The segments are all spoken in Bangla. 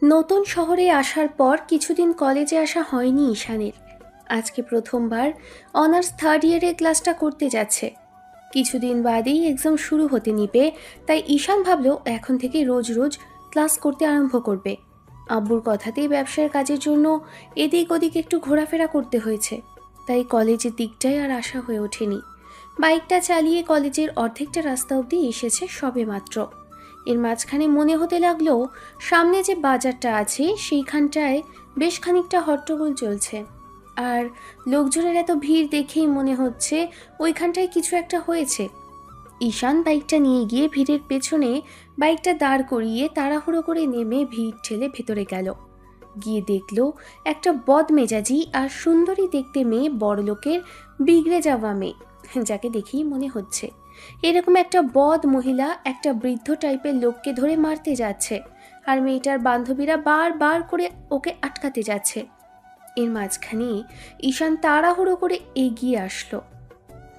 নতুন শহরে আসার পর কিছুদিন কলেজে আসা হয়নি ঈশানের। আজকে প্রথমবার অনার্স থার্ড ইয়ারের ক্লাসটা করতে যাচ্ছে। কিছুদিন বাদেই এক্সাম শুরু হতে নিবে, তাই ঈশান ভাবল এখন থেকে রোজ রোজ ক্লাস করতে আরম্ভ করবে। আব্বুর কথাতেই ব্যবসার কাজের জন্য এদিক ওদিক একটু ঘোরাফেরা করতে হয়েছে, তাই কলেজের দিকটাই আর আসা হয়ে ওঠেনি। বাইকটা চালিয়ে কলেজের অর্ধেকটা রাস্তা অবধি এসেছে সবে মাত্র। এর মাঝখানে মনে হতে লাগলো সামনে যে বাজারটা আছে সেইখানটায় বেশ খানিকটা হট্টগোল চলছে, আর লোকজনের এত ভিড় দেখেই মনে হচ্ছে ওইখানটায় কিছু একটা হয়েছে। ঈশান বাইকটা নিয়ে গিয়ে ভিড়ের পেছনে বাইকটা দাঁড় করিয়ে তাড়াহুড়ো করে নেমে ভিড় ঠেলে ভেতরে গেল। গিয়ে দেখলো একটা বদমেজাজি আর সুন্দরী দেখতে মেয়ে, বড়লোকের বিগড়ে যাওয়া মেয়ে, যাকে দেখেই মনে হচ্ছে এরকম একটা বদ মহিলা একটা বৃদ্ধ টাইপের লোককে ধরে মারতে যাচ্ছে, আর মেয়েটার বান্ধবীরা বারবার করে ওকে আটকাতে যাচ্ছে। এর মাঝখানে ঈশান তাড়াহুড়ো করে এগিয়ে আসলো।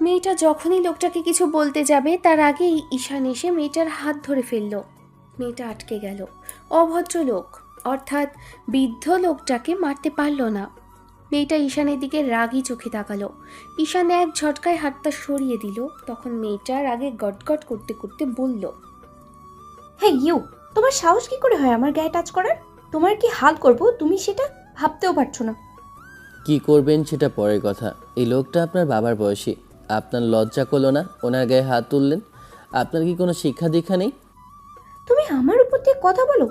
মেয়েটা যখনই লোকটাকে কিছু বলতে যাবে তার আগেই ঈশান এসে মেয়েটার হাত ধরে ফেললো। মেয়েটা আটকে গেল। অভদ্র লোক অর্থাৎ বৃদ্ধ লোকটাকে মারতে পারল না। মেয়েটা ঈশানের দিকে রাগী চোখে তাকালো। ঈশান এক ঝটকায় হাতটা সরিয়ে দিল। তখন মেয়েটা রাগে গটগট করতে করতে বলল, হ্যাঁ ইউ, তোমার সাহস কি করে হয় আমার গায়ে টাচ করার? তোমার কি হাল করব তুমি সেটা ভাবতেও পারছো না। কি করবেন সেটা পরের কথা। এই লোকটা আপনার বাবার বয়সী। আপনার লজ্জা করলো না ওনার গায়ে হাত তুললেন? আপনার কি কোনো শিক্ষা দীক্ষা নেই? তুমি আমার উপর দিয়ে কথা বলো,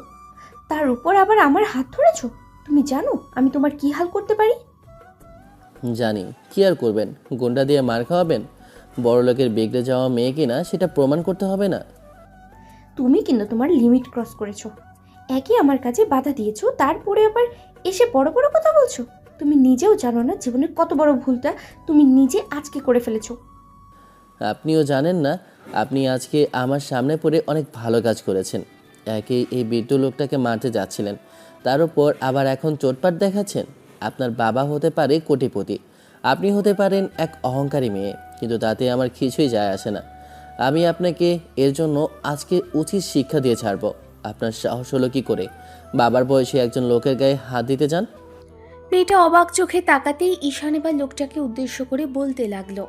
তার উপর আবার আমার হাত ধরেছো। তুমি জানো আমি তোমার কি হাল করতে পারি? জানি। কি আর করবেন? গুন্ডা দিয়ে মার খাওয়াবেন? বড় লোকের বিগড়ে যাওয়া মেয়ে কিনা সেটা প্রমাণ করতে হবে না? তুমি কিন্তু তোমার লিমিট ক্রস করেছো। একই আমার কাজে বাধা দিয়েছো, তারপরে আবার এসে বড় বড় কথা বলছো। তুমি নিজেও জানো না জীবনের কত বড় ভুলটা তুমি নিজে আজকে করে ফেলেছো। আপনিও জানেন না আপনি আজকে আমার সামনে পড়ে অনেক ভালো কাজ করেছেন। একেই এই বৃদ্ধ লোকটাকে মারতে যাচ্ছিলেন, তার উপর আবার এখন চোটপাট দেখাচ্ছেন। আপনার বাবা হতে পারে কোটিপতি, আপনি হতে পারেন এক অহংকারী মেয়ে, কিন্তু তাতে আমার কিছুই যায় আসে না। আমি আপনাকে এর জন্য আজকে উচিত শিক্ষা দিয়ে ছাড়ব। আপনার সাহস হলো কি করে বাবার বয়সী একজন লোকের গায়ে হাত দিতে যান? মেয়েটা অবাক চোখে তাকাতেই ঈশান এবার লোকটাকে উদ্দেশ্য করে বলতে লাগলো,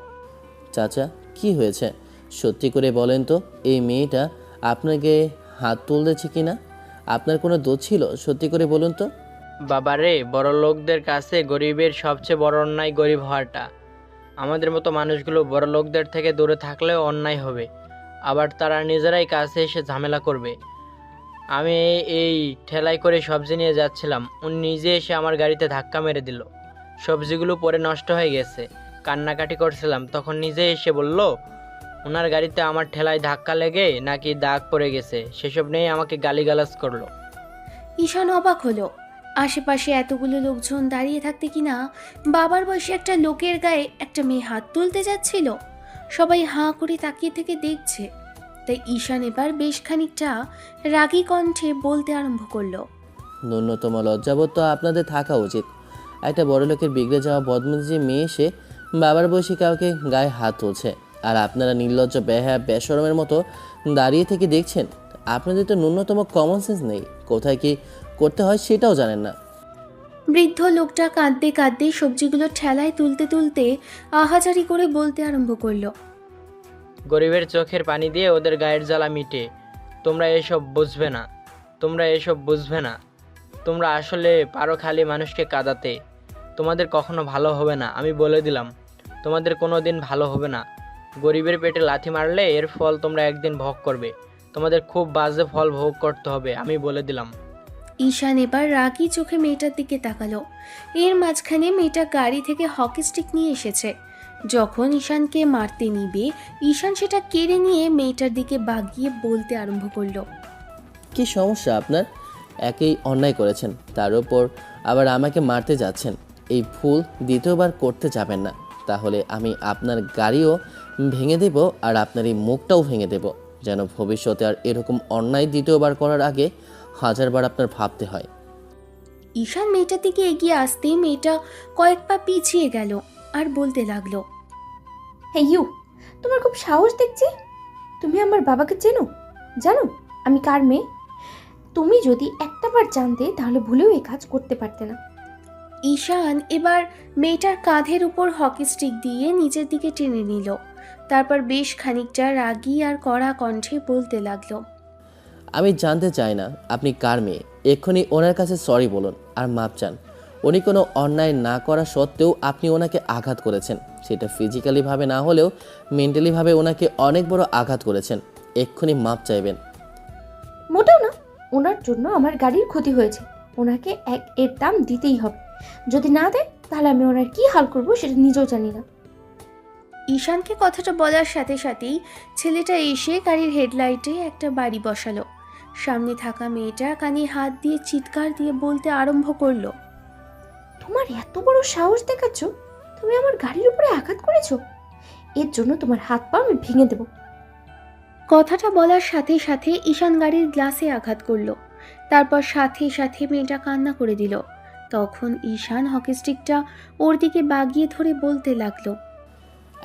চাচা, কি হয়েছে? সত্যি করে বলেন তো, এই মেয়েটা আপনাকে হাত তুলতেছে কি না? আপনার কোনো দোষ ছিল? সত্যি করে বলুন তো। বাবারে, বড় লোকদের কাছে গরিবের সবচেয়ে বড় অন্যায় গরিব হওয়াটা। আমাদের মতো মানুষগুলো বড় লোকদের থেকে দূরে থাকলেও অন্যায় হবে, আবার তারা নিজেরাই কাছে এসে ঝামেলা করবে। আমি এই ঠেলাই করে সবজি নিয়ে যাচ্ছিলাম, উনি নিজে এসে আমার গাড়িতে ধাক্কা মেরে দিল। সবজিগুলো পরে নষ্ট হয়ে গেছে। কান্নাকাটি করছিলাম, তখন নিজে এসে বলল ওনার গাড়িতে আমার ঠেলায় ধাক্কা লেগে নাকি দাগ পড়ে গেছে, সেসব নিয়ে আমাকে গালিগালাজ করলো। ঈশান অবাক হলো। আশেপাশে এতগুলো লোকজন দাঁড়িয়ে থাকতে কিনা বাবার বয়সী একটা লোকের গায়ে একটা মেয়ে হাত তুলতে যাচ্ছিল। সবাই হাঁ করে তাকিয়ে থেকে দেখছে। তাই ঈশান এবার বেশ খানিকটা রাগী কণ্ঠে বলতে আরম্ভ করলো, ন্যূনতম লজ্জাবোধ তো আপনাদের থাকা উচিত। একটা বড় লোকের বিগড়ে যাওয়া বদমেজাজি মেয়ে এসে বাবার বয়সী কাউকে গায়ে হাত তুলছে, আর আপনারা নির্লজ্জ বেহায়া বেশরমের মতো দাঁড়িয়ে থেকে দেখছেন। আপনাদের তো ন্যূনতম কমন সেন্স নেই। কোথায় কি করতে হয় সেটাও জানেন না। বৃদ্ধ লোকটা কাঁদতে কাঁদতে সবজিগুলো ঠেলায় তুলতে তুলতে আহাজারি করে বলতে আরম্ভ করলো, গরিবের চোখের পানি দিয়ে ওদের গায়ের জ্বালা মিটে। তোমরা এসব বুঝবে না, তোমরা এসব বুঝবে না। তোমরা আসলে পারো খালি মানুষকে কাঁদাতে। তোমাদের কখনো ভালো হবে না, আমি বলে দিলাম। তোমাদের কোনো দিন ভালো হবে না। গরিবের পেটে লাথি মারলে এর ফল তোমরা একদিন ভোগ করবে। তোমাদের খুব বাজে ফল ভোগ করতে হবে, আমি বলে দিলাম। ঈশান এবার রাগী চোখে মেয়েটার দিকে তাকালো। এর মাঝখানে মেয়েটা গাড়ি থেকে হকি স্টিক নিয়ে এসেছে। যখন ঈশানকে মারতে নিবে, ঈশান সেটা কেড়ে নিয়ে মেয়েটার দিকে বাগিয়ে বলতে আরম্ভ করলো, কি সমস্যা আপনার? একেই অন্যায় করেছেন, তার উপর আবার আমাকে মারতে যাচ্ছেন। এই ভুল দ্বিতীয়বার করতে যাবেন না, তাহলে আমি আপনার গাড়িও ভেঙে দেব আর আপনার এই মুখটাও ভেঙে দেব, যেন ভবিষ্যতে আর এরকম অন্যায় দ্বিতীয়বার করার আগে হাজারবার আপনার ভাবতে হয়। ঈশান মেয়েটার দিকে এগিয়ে আসতেই মেয়েটা কয়েক পা পিছিয়ে গেল আর বলতে লাগলো, হ্যাঁ ইউ, তোমার খুব সাহস দেখছি। তুমি আমার বাবাকে চেনো? জানো আমি কার মেয়ে? তুমি যদি একটাবার জানতে তাহলে ভুলেও এই কাজ করতে পারতে না। ঈশান এবার মেয়েটার কাঁধের উপর হকি স্টিক দিয়ে নিচের দিকে টেনে নিল। তারপর বেশ খানিকটা রাগী আর কড়া কণ্ঠে বলতে লাগলো, আমি জানতে চাই না আপনি কার মেয়ে। এক্ষুনি ওনার কাছে সরি বলুন আর মাপ চান। উনি কোনো অন্যায় না করা সত্ত্বেও আপনি ওনাকে আঘাত করেছেন, সেটা ফিজিক্যালিভাবে না হলেও মেন্টালিভাবে ওনাকে অনেক বড় আঘাত করেছেন। এক্ষুনি মাপ চাইবেন। মোটেও না, ওনার জন্য আমার গাড়ির ক্ষতি হয়েছে, ওনাকে এর দাম দিতেই হবে। যদি না দেয় তাহলে আমি ওনার কি হাল করব সেটা নিজেও জানি না। ঈশানকে কথাটা বলার সাথে সাথেই ছেলেটা এসে গাড়ির হেডলাইটে একটা বাড়ি বসালো। সামনে থাকা মেয়েটা কানে হাত দিয়ে চিৎকার দিয়ে বলতে আরম্ভ করলো, তোমার এত বড় সাহস দেখাচ্ছ? তুমি আমার গাড়ির উপরে আঘাত করেছো? এর জন্য তোমার হাত পা আমি ভেঙে দেবো। কথাটা বলার সাথে সাথে ঈশান গাড়ির গ্লাসে আঘাত করলো। তারপর সাথে সাথে মেয়েটা কান্না করে দিল। তখন ঈশান হকি স্টিকটা ওর দিকে বাগিয়ে ধরে বলতে লাগলো,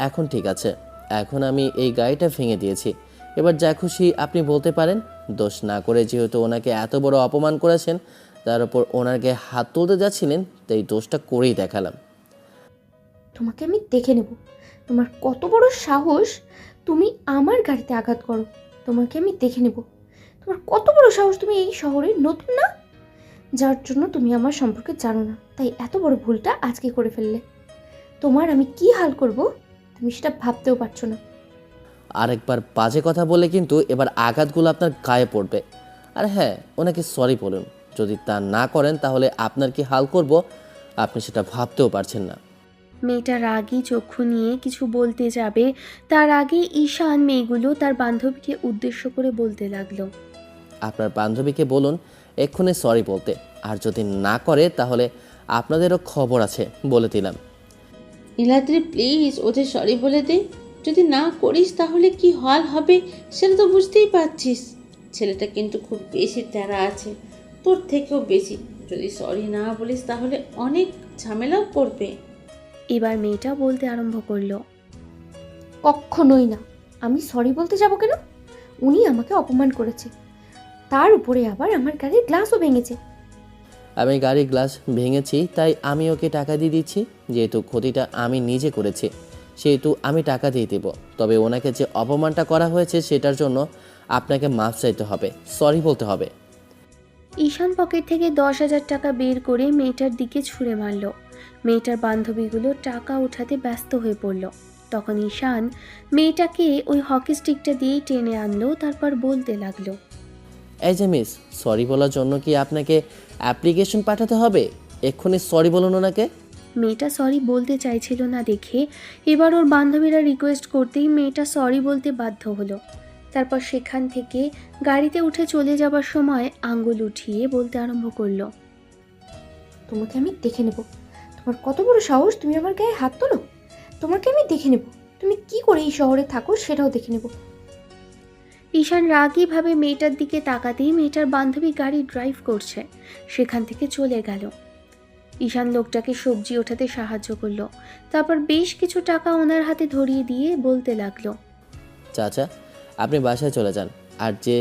এখন ঠিক আছে, এখন আমি এই গাড়িটা ভেঙে দিয়েছি। এবার যা খুশি আপনি বলতে পারেন। দোষ না করে যেহেতু ওনাকে এত বড় অপমান করেছেন, তার উপর ওনার গায়ে হাত তুলতে যাচ্ছিলেন, তাই দোষটা করেই দেখালাম। তোমাকে আমি দেখে নেব, তোমার কত বড় সাহস তুমি আমার গাড়িতে আঘাত করো। তোমাকে আমি দেখে নেব, তোমার কত বড় সাহস। তুমি এই শহরে নতুন না, যার জন্য তুমি আমার সম্পর্কে জানো না, তাই এত বড় ভুলটা আজকে করে ফেললে। তোমার আমি কি হাল করব তুমি সেটা ভাবতেও পারছো না। আরেকবার বাজে কথা বললে কিন্তু এবার আঘাতগুলো আপনার গায়ে পড়বে। আর হ্যাঁ, ওনাকে সরি বলুন। যদি তা না করেন তাহলে আপনার কি হাল করব আপনি সেটা ভাবতেও পারছেন না। মেয়েটা রাগী চক্ষু নিয়ে কিছু বলতে যাবে, তার আগে ঈশান মেয়েগুলো তার বান্ধবীকে উদ্দেশ্য করে বলতে লাগলো, আপনার বান্ধবীকে বলুন এক্ষুনি সরি বলতে, আর যদি না করে তাহলে আপনাদেরও খবর আছে, বলে দিলাম। নীলাদ্রি প্লিজ ওদের সরি বলে দে। যদি না করিস তাহলে কি হাল হবে সেটা তো বুঝতেই পারছিস। ছেলেটা কিন্তু খুব বেশি তেড়া আছে, তোর থেকেও বেশি। যদি সরি না বলিস তাহলে অনেক ঝামেলাও পড়বে। এবার মেয়েটা বলতে আরম্ভ করলো, কখনোই না, আমি সরি বলতে যাব কেন? উনি আমাকে অপমান করেছে, তার উপরে আবার আমার গাড়ির গ্লাসও ভেঙেছে। আমি গাড়ির গ্লাস ভেঙেছি তাই আমি ওকে টাকা দিয়ে দিচ্ছি। যেহেতু ক্ষতিটা আমি নিজে করেছি সেহেতু আমি টাকা দিয়ে দেব। তবে ওনাকে যে অপমানটা করা হয়েছে সেটার জন্য আপনাকে মাফ চাইতে হবে, সরি বলতে হবে। ঈশান পকেট থেকে 10,000 টাকা বের করে মেয়েটার দিকে ছুঁড়ে মারল। মেয়েটার বান্ধবীগুলো টাকা উঠাতে ব্যস্ত হয়ে পড়ল। তখন ঈশান মেয়েটাকে ওই হকি স্টিকটা দিয়েই টেনে আনলো। তারপর বলতে লাগলো, এই যে মিস, সরি বলার জন্য কি আপনাকে অ্যাপ্লিকেশন পাঠাতে হবে? এক্ষুনি সরি বলুন ওনাকে। মেয়েটা সরি বলতে চাইছিল না দেখে এবার ওর বান্ধবীরা রিকোয়েস্ট করতেই মেয়েটা সরি বলতে বাধ্য হলো। তারপর সেখান থেকে গাড়িতে উঠে চলে যাবার সময় আঙ্গুল উঠিয়ে বলতে আরম্ভ করলো, তোমাকে আমি দেখে নেব, তোমার কত বড় সাহস তুমি আমার গায়ে হাত তোলো। তোমাকে আমি দেখে নেব, তুমি কি করে এই শহরে থাকো সেটাও দেখে নেব। ঈশান রাগীভাবে মেয়েটার দিকে তাকাতেই মেয়েটার বান্ধবী গাড়ি ড্রাইভ করছে সেখান থেকে চলে গেল। ঈশান লোকটাকে সবজি ওঠাতে সাহায্য করলো। তারপর বেশ কিছু টাকা ওনার হাতে ধরিয়ে দিয়ে বলতে লাগলো, চাচা, আপনি বাসায় চলে যান, আর যে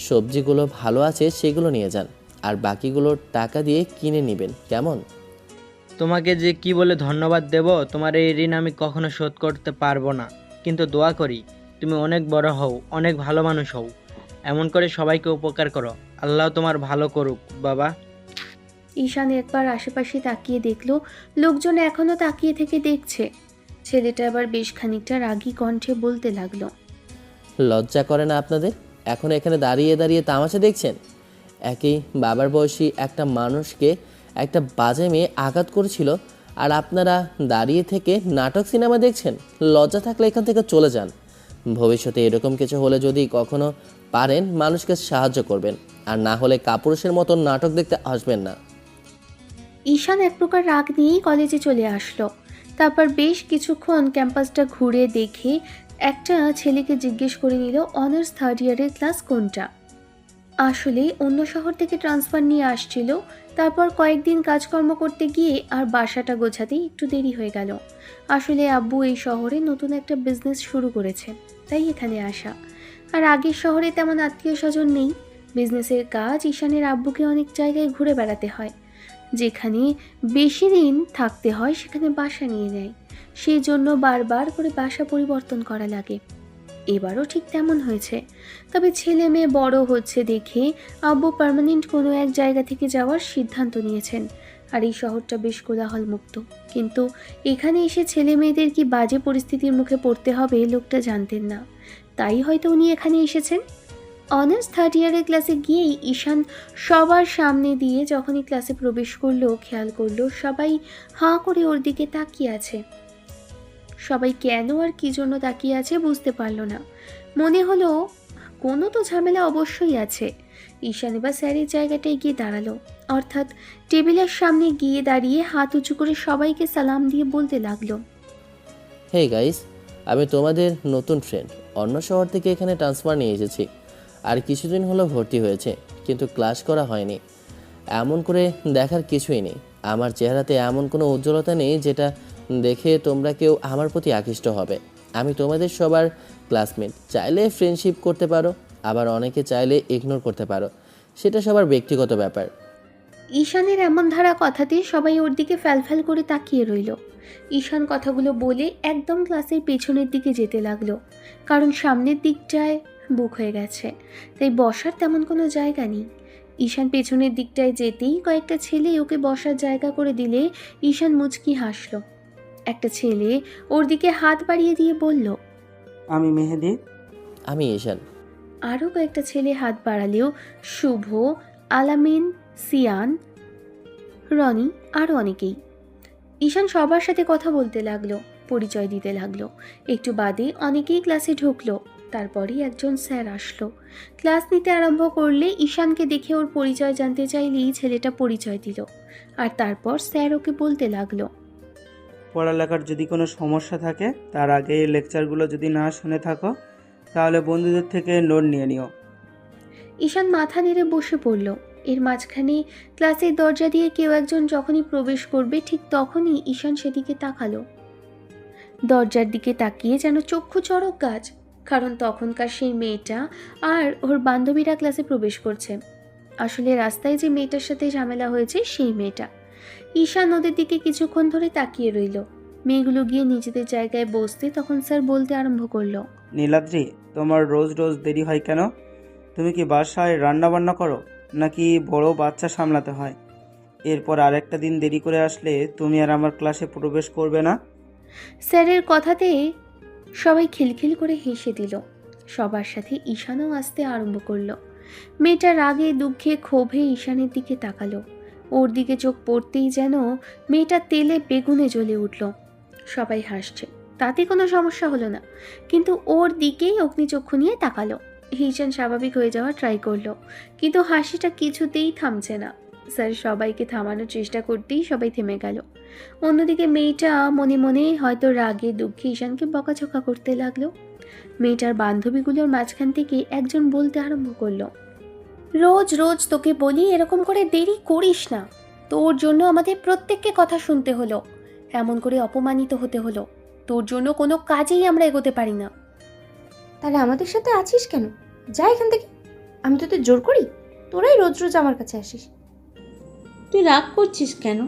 সবজিগুলো ভালো আছে সেগুলো নিয়ে যান, আর বাকিগুলো টাকা দিয়ে কিনে নেবেন, কেমন? তোমাকে যে কি বলে ধন্যবাদ দেব, তোমার এই ঋণ আমি কখনো শোধ করতে পারবো না। কিন্তু দোয়া করি তুমি অনেক বড় হও, অনেক ভালো মানুষ হও, এমন করে সবাইকে উপকার করো। আল্লাহ তোমার ভালো করুক বাবা। ঈশান একবার আশেপাশে তাকিয়ে দেখলো লোকজন এখনো তাকিয়ে থেকে দেখছে। ছেলেটা আবার বেশ খানিকটা রাগী কণ্ঠে বলতে লাগলো, লজ্জা করে না আপনাদের? এখন এখানে দাঁড়িয়ে দাঁড়িয়ে তামাশা দেখছেন? একই বাবার বয়সী একটা মানুষকে একটা বাজে মেয়ে আঘাত করেছিল, আর আপনারা দাঁড়িয়ে থেকে নাটক সিনেমা দেখছেন? লজ্জা থাকলে এখান থেকে চলে যান। ভবিষ্যতে এরকম কিছু হলে যদি কখনো পারেন মানুষকে সাহায্য করবেন, আর না হলে কাপুরুষের মতো নাটক দেখতে আসবেন না। ঈশান এক প্রকার রাগ নিয়েই কলেজে চলে আসলো। তারপর বেশ কিছুক্ষণ ক্যাম্পাসটা ঘুরে দেখে একটা ছেলেকে জিজ্ঞেস করে নিল অনার্স 3rd ইয়ারের ক্লাস কোনটা। আসলে অন্য শহর থেকে ট্রান্সফার নিয়ে আসছিল। তারপর কয়েকদিন কাজকর্ম করতে গিয়ে আর বাসাটা গোছাতেই একটু দেরি হয়ে গেল। আসলে আব্বু এই শহরে নতুন একটা বিজনেস শুরু করেছে, তাই এখানে আসা। আর আগের শহরে তেমন আত্মীয় স্বজন নেই, বিজনেসের কাজ ঈশানের আব্বুকে অনেক জায়গায় ঘুরে বেড়াতে হয়। যেখানে বেশি দিন থাকতে হয় সেখানে বাসা নিয়ে নেয়। সেই জন্য বারবার করে বাসা পরিবর্তন করা লাগে। এবারও ঠিক তেমন হয়েছে। তবে ছেলে মেয়ে বড় হচ্ছে দেখে আব্বু পার্মানেন্ট কোনো এক জায়গা থেকে যাওয়ার সিদ্ধান্ত নিয়েছেন। আর এই শহরটা বেশ কোলাহল মুক্ত। কিন্তু এখানে এসে ছেলে মেয়েদের কি বাজে পরিস্থিতির মুখে পড়তে হবে লোকটা জানতেন না। তাই হয়তো উনি এখানে এসেছেন। অনার্স থার্ড ইয়ারের ক্লাসে গিয়েই ঈশান সবার সামনে দিয়ে যখনই ক্লাসে প্রবেশ করলো, খেয়াল করলো সবাই হাঁ করে ওর দিকে তাকিয়ে আছে। সবাই কেন আর কী জন্য তাকিয়ে আছে বুঝতে পারল না। মনে হলো কোনো তো ঝামেলা অবশ্যই আছে। ঈশান এবার স্যারের জায়গাটায় গিয়ে দাঁড়ালো, অর্থাৎ টেবিলের সামনে গিয়ে দাঁড়িয়ে হাত উঁচু করে সবাইকে সালাম দিয়ে বলতে লাগলো, হে গাইস, আমি তোমাদের নতুন ফ্রেন্ড। অন্য শহর থেকে এখানে ট্রান্সফার নিয়ে এসেছি। আর কিছুদিন হলো ভর্তি হয়েছে, কিন্তু ক্লাস করা হয়নি। এমন করে দেখার কিছুই নেই। আমার চেহারাতে এমন কোনো উজ্জ্বলতা নেই যেটা দেখে তোমরা কেউ আমার প্রতি আকৃষ্ট হবে। আমি তোমাদের সবার ক্লাসমেট। চাইলে ফ্রেন্ডশিপ করতে পারো, আবার অনেকে চাইলে ইগনোর করতে পারো। সেটা সবার ব্যক্তিগত ব্যাপার। ঈশানের এমন ধারা কথাতে সবাই ওর দিকে ফ্যালফ্যাল করে তাকিয়ে রইল। ঈশান কথাগুলো বলে একদম ক্লাসের পেছনের দিকে যেতে লাগলো, কারণ সামনের দিকটায় বুক হয়ে গেছে, তাই বসার তেমন কোনো জায়গা নেই। ঈশান পেছনের দিকটায় যেতেই কয়েকটা ছেলে ওকে বসার জায়গা করে দিলে ঈশান মুচকি হাসলো। একটা ছেলে ওর দিকে হাত বাড়িয়ে দিয়ে বলল, আমি মেহেদি। আমি ঈশান। আরও কয়েকটা ছেলে হাত বাড়ালেও শুভ, আলামিন, সিয়ান, রনি আরও অনেকেই। ঈশান সবার সাথে কথা বলতে লাগলো, পরিচয় দিতে লাগলো। একটু বাদে অনেকেই ক্লাসে ঢুকলো। তারপরই একজন স্যার আসলো। ক্লাস নিতে আরম্ভ করলে ঈশানকে দেখে ওর পরিচয় জানতে চাইলেই ছেলেটা পরিচয় দিল। আর তারপর স্যার ওকে বলতে লাগলো, পড়ালেখার যদি কোনো সমস্যা থাকে তার আগে এই লেকচারগুলো যদি না শুনে থাকো তাহলে বন্ধুদের থেকে নোট নিয়ে নিও। ঈশান মাথা নেড়ে বসে পড়ল। এর মাঝখানে ক্লাসের দরজা দিয়ে কেউ একজন যখনই প্রবেশ করবে ঠিক তখনই ঈশান সেদিকে তাকালো। দরজার দিকে তাকিয়ে যেন চক্ষু চড়ক গাছ, কারণ তখনকার সেই মেয়েটা আর ওর বান্ধবীরা ক্লাসে প্রবেশ করছে। আসলে রাস্তায় যে মেয়েটার সাথে ঝামেলা হয়েছে সেই মেয়েটা। ঈশান ওদের দিকে কিছুক্ষণ ধরে তাকিয়ে রইল। মেয়েগুলো গিয়ে নিজেদের জায়গায় বসতে তখন স্যার বলতে আরম্ভ করলো, নীলাদ্রি, তোমার রোজ রোজ দেরি হয় কেন? তুমি কি বাসায় রান্না বান্না করো, নাকি বড় বাচ্চা সামলাতে হয়? এরপর আরেকটা দিন দেরি করে আসলে তুমি আর আমার ক্লাসে প্রবেশ করবে না। স্যারের কথাতে সবাই খিলখিল করে হেসে দিল। সবার সাথে ঈশানও আসতে আরম্ভ করলো। মেয়েটা রাগে দুঃখে ক্ষোভে ঈশানের দিকে তাকালো। ওর দিকে চোখ পড়তেই যেন মেয়েটা তেলে বেগুনে জ্বলে উঠল। সবাই হাসছে, তাতে কোনো সমস্যা হলো না, কিন্তু ওর দিকেই অগ্নিচক্ষু নিয়ে তাকালো। ঈশান স্বাভাবিক হয়ে যাওয়ার ট্রাই করলো, কিন্তু হাসিটা কিছুতেই থামছে না। স্যার সবাইকে থামানোর চেষ্টা করতেই সবাই থেমে গেল। অন্যদিকে মেয়েটা মনে মনে হয়তো রাগে দুঃখে ঈশানকে বকাঝকা করতে লাগলো। মেয়েটার বান্ধবীগুলোর মাঝখান থেকে একজন বলতে আরম্ভ করলো, রোজ রোজ তোকে বলি এরকম করে দেরি করিস না। তোর জন্য আমাদের প্রত্যেককে কথা শুনতে হলো, এমন করে অপমানিত হতে হলো। তোর জন্য কোনো কাজেই আমরা এগোতে পারি না। তাহলে আমাদের সাথে আছিস কেন? যা এখান থেকে। আমি তোদের জোর করি? তোরাই রোজ রোজ আমার কাছে আসিস। তুই রাগ করছিস কেন?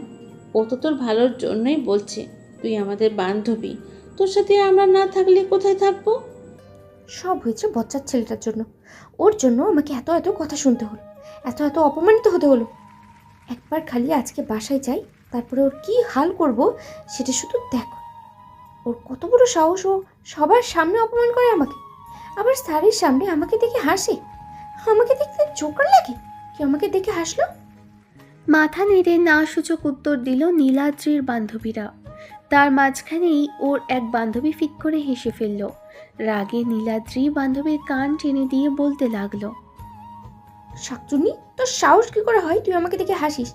ও তো তোর ভালোর জন্যই বলছে। তুই আমাদের বান্ধবী, তোর সাথে আমরা না থাকলে কোথায় থাকবো? সব হয়েছে বচ্চার ছেলেটার জন্য। ওর জন্য আমাকে এত এত কথা শুনতে হলো, এত এত অপমানিত হতে হলো। একবার খালি আজকে বাসায় যাই, তারপরে ওর কি হাল করব সেটা শুধু দেখো। ওর কত বড় সাহস, ও সবার সামনে অপমান করে আমাকে, আবার স্যারের সামনে আমাকে দেখে হাসে। আমাকে দেখতে জোকার লাগে, কি আমাকে দেখে হাসলো? মাথা নেড়ে না সূচক উত্তর দিল নীলাদ্রির বান্ধবীরা। তার মাঝখানেই ওর এক বান্ধবী ফিক করে হেসে ফেলল। রাগে নীলাদ্রি বান্ধবীর কান টেনে দিয়ে বলতে লাগলো, শাকচুন্নি, তোর সাহস কি করে হয় তুই আমাকে দেখে হাসিস?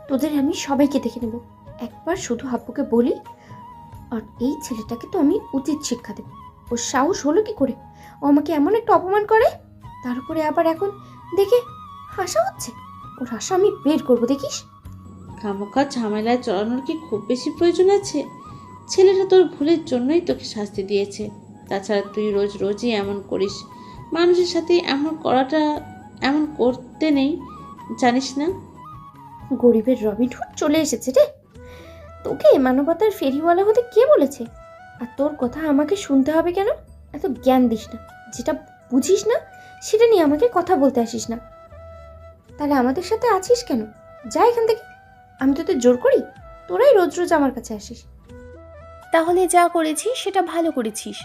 তোদের আমি সবাইকে দেখে নেব। একবার শুধু হাব্বুকে বলি, আর এই ছেলেটাকে তো আমি উচিত শিক্ষা দেব। ওর সাহস হলো কি করে? ও আমাকে এমন একটা অপমান করে, তার উপরে আবার এখন দেখে হাসা হচ্ছে। ওর হাসা আমি বের করবো, দেখিস। খামোখা ঝামেলায় চড়ানোর কি খুব বেশি প্রয়োজন আছে? ছেলেটা তোর ভুলের জন্যই তোকে শাস্তি দিয়েছে। তাছাড়া তুই রোজ রোজই এমন করিস, মানুষের সাথে এমন করাটা এমন করতে নেই, জানিস না? গরিবের রবিনহুড চলে এসেছে রে। তোকে মানবতার ফেরিওয়ালা হতে কে বলেছে? আর তোর কথা আমাকে শুনতে হবে কেন? এত জ্ঞান দিস না। যেটা বুঝিস না সেটা নিয়ে আমাকে কথা বলতে আসিস না। তাহলে আমাদের সাথে আছিস কেন? যা এখান থেকে। আমি তোদের জোর করি? তোরাই রোজ রোজ আমার কাছে আসিস। তাহলে যা করেছিস সেটা ভালো করেছিস,